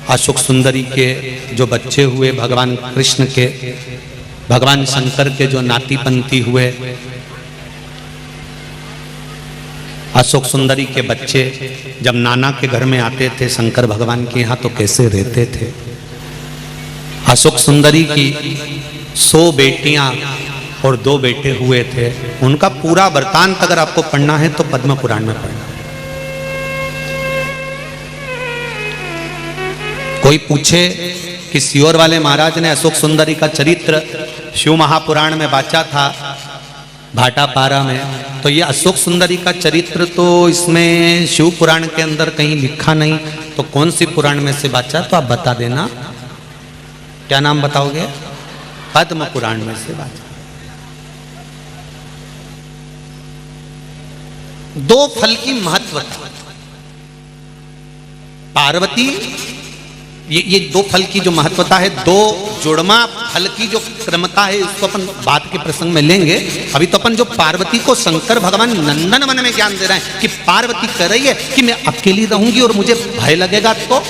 अशोक सुंदरी के जो बच्चे हुए भगवान कृष्ण के, भगवान शंकर के जो नाती पंती हुए, अशोक सुंदरी के बच्चे जब नाना के घर में आते थे शंकर भगवान के यहाँ तो कैसे रहते थे। अशोक सुंदरी की 100 बेटियां और 2 बेटे हुए थे। उनका पूरा वृतांत अगर आपको पढ़ना है तो पद्म पुराण में पढ़ना। कोई पूछे कि सियोर वाले महाराज ने अशोक सुंदरी का चरित्र शिव महापुराण में बाचा था भाटापारा में, तो ये अशोक सुंदरी का चरित्र तो इसमें शिव पुराण के अंदर कहीं लिखा नहीं, तो कौन सी पुराण में से बाचा? तो आप बता देना। क्या नाम बताओगे? पद्म पुराण में से बाचा। 2 फल की महत्वता। पार्वती, ये 2 फल की जो महत्वता है, 2 जुड़मा फल की जो क्रमता है, इसको अपन बात के प्रसंग में लेंगे। अभी तो अपन जो पार्वती को शंकर भगवान नंदन वन में ज्ञान दे रहे हैं कि पार्वती कह रही है कि मैं अकेली रहूंगी और मुझे भय लगेगा, तो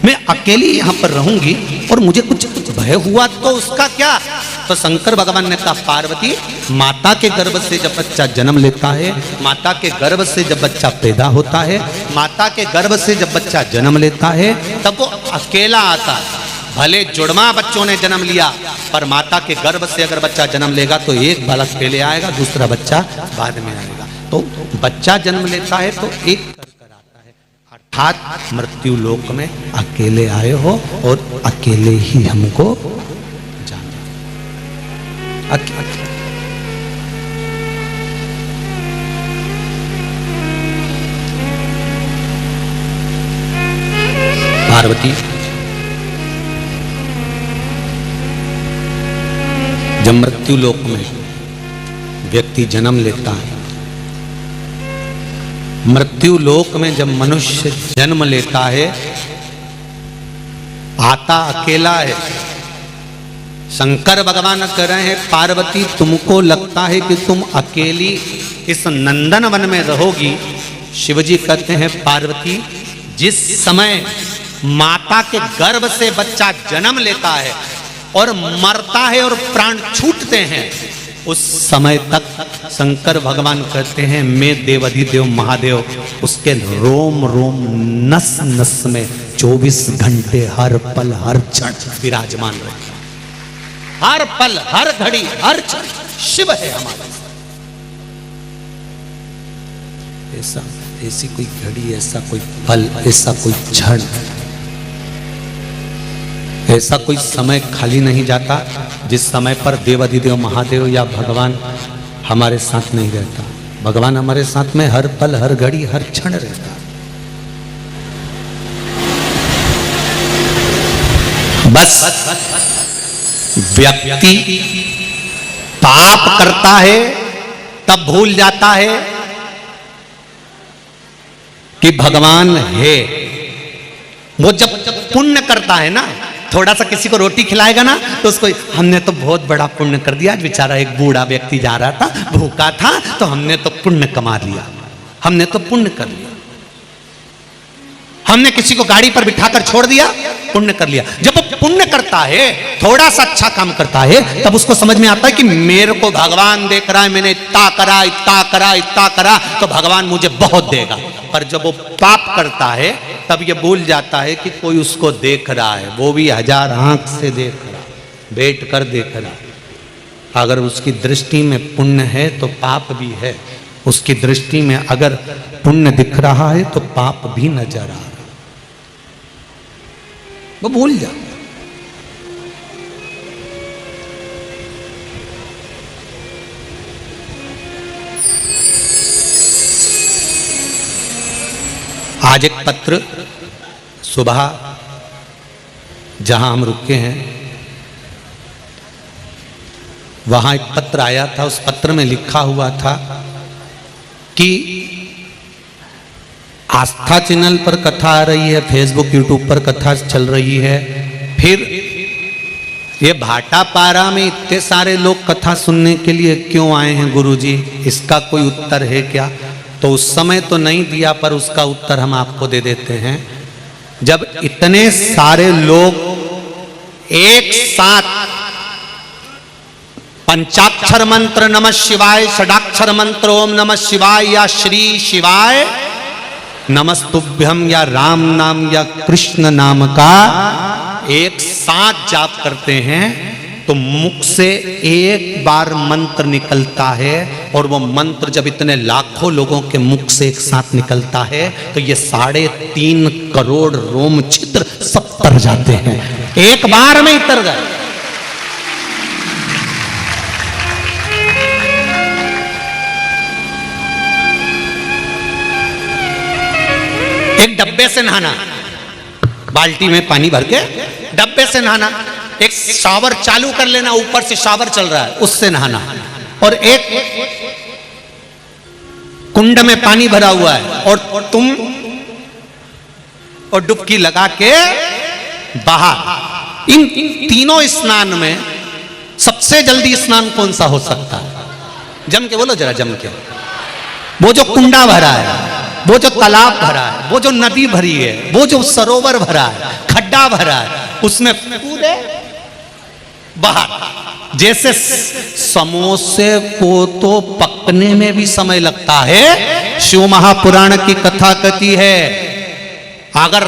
मैं अकेली यहां पर रहूंगी और मुझे कुछ भय हुआ तो उसका क्या? तो शंकर भगवान ने कहा पार्वती, माता के गर्भ से जब बच्चा जन्म लेता है, माता के गर्भ से जब बच्चा पैदा होता है, माता के गर्भ से जब बच्चा जन्म लेता है तब वो अकेला आता है। भले जुड़वा बच्चों ने जन्म लिया पर माता के गर्भ से अगर बच्चा जन्म लेगा तो एक बालक पहले आएगा, दूसरा बच्चा बाद में आएगा। तो बच्चा जन्म लेता है तो एक अर्थात मृत्यु लोक में अकेले आए हो और अकेले ही हमको जाना। पार्वती जब मृत्यु लोक में व्यक्ति जन्म लेता है, मृत्यु लोक में जब मनुष्य जन्म लेता है, आता अकेला है। शंकर भगवान कह रहे हैं पार्वती, तुमको लगता है कि तुम अकेली इस नंदन वन में रहोगी। शिवजी कहते हैं पार्वती, जिस समय माता के गर्भ से बच्चा जन्म लेता है और मरता है और प्राण छूटते हैं, उस समय तक शंकर भगवान कहते हैं मैं देवाधिदेव महादेव उसके रोम रोम नस नस में 24 घंटे हर पल हर क्षण विराजमान रहते हैं। हर पल हर घड़ी हर क्षण शिव है हमारे। ऐसी कोई घड़ी, ऐसा कोई पल, ऐसा कोई क्षण, ऐसा कोई समय खाली नहीं जाता जिस समय पर देवाधिदेव महादेव या भगवान हमारे साथ नहीं रहता। भगवान हमारे साथ में हर पल हर घड़ी हर क्षण रहता। बस व्यक्ति पाप करता है तब भूल जाता है कि भगवान है। वो जब पुण्य करता है ना, थोड़ा सा किसी को रोटी खिलाएगा ना तो उसको हमने तो बहुत बड़ा पुण्य कर दिया। आज बेचारा एक बूढ़ा व्यक्ति जा रहा था, भूखा था, तो हमने तो पुण्य कमा लिया, हमने तो पुण्य कर लिया। हमने किसी को गाड़ी पर बिठाकर छोड़ दिया, पुण्य कर लिया। जब वो पुण्य करता है, थोड़ा सा अच्छा काम करता है, तब उसको समझ में आता है कि मेरे को भगवान देख रहा है, मैंने इतना करा इतना करा इतना करा, तो भगवान मुझे बहुत देगा। पर जब वो पाप करता है तब ये भूल जाता है कि कोई उसको देख रहा है, वो भी 1000 आंख से देख रहा, बैठ कर देख रहा। अगर उसकी दृष्टि में पुण्य है तो पाप भी है, उसकी दृष्टि में अगर पुण्य दिख रहा है तो पाप भी नजर आ रहा है, वो भूल जाता। आज एक पत्र सुबह जहां हम रुके हैं वहां एक पत्र आया था। उस पत्र में लिखा हुआ था कि आस्था चैनल पर कथा आ रही है, फेसबुक यूट्यूब पर कथा चल रही है, फिर ये भाटापारा में इतने सारे लोग कथा सुनने के लिए क्यों आए हैं गुरुजी, इसका कोई उत्तर है क्या? तो उस समय तो नहीं दिया, पर उसका उत्तर हम आपको दे देते हैं। जब इतने सारे लोग एक साथ पंचाक्षर मंत्र नमः शिवाय, षडाक्षर मंत्र ओम नमः शिवाय या श्री शिवाय नमस्तुभ्यम या राम नाम या कृष्ण नाम का एक साथ जाप करते हैं, तो मुख से एक बार मंत्र निकलता है, और वो मंत्र जब इतने लाखों लोगों के मुख से एक साथ निकलता है तो ये 3.5 करोड़ रोम छिद्र सब तर जाते हैं, एक बार में ही तर गए। एक डब्बे से नहाना, बाल्टी में पानी भर के डब्बे से नहाना, एक शावर चालू कर लेना, ऊपर से शावर चल रहा है उससे नहाना, और एक कुंड में पानी भरा हुआ है और तुम और डुबकी लगा के बाहर। इन तीनों स्नान में सबसे जल्दी स्नान कौन सा हो सकता है? जम के बोलो जरा, जम के। वो जो कुंडा भरा है, वो जो तालाब भरा है, वो जो नदी भरी है, वो जो सरोवर भरा है, खड्डा भरा है, उसमें कूदे बाहर। जैसे समोसे को तो पकने में भी समय लगता है, शिव महापुराण की कथा कहती है अगर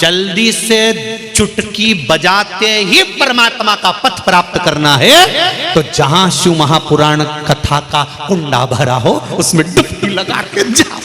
जल्दी से चुटकी बजाते ही परमात्मा का पथ प्राप्त करना है तो जहां शिव महापुराण कथा का कुंडा भरा हो उसमें डुबकी लगा के जाओ।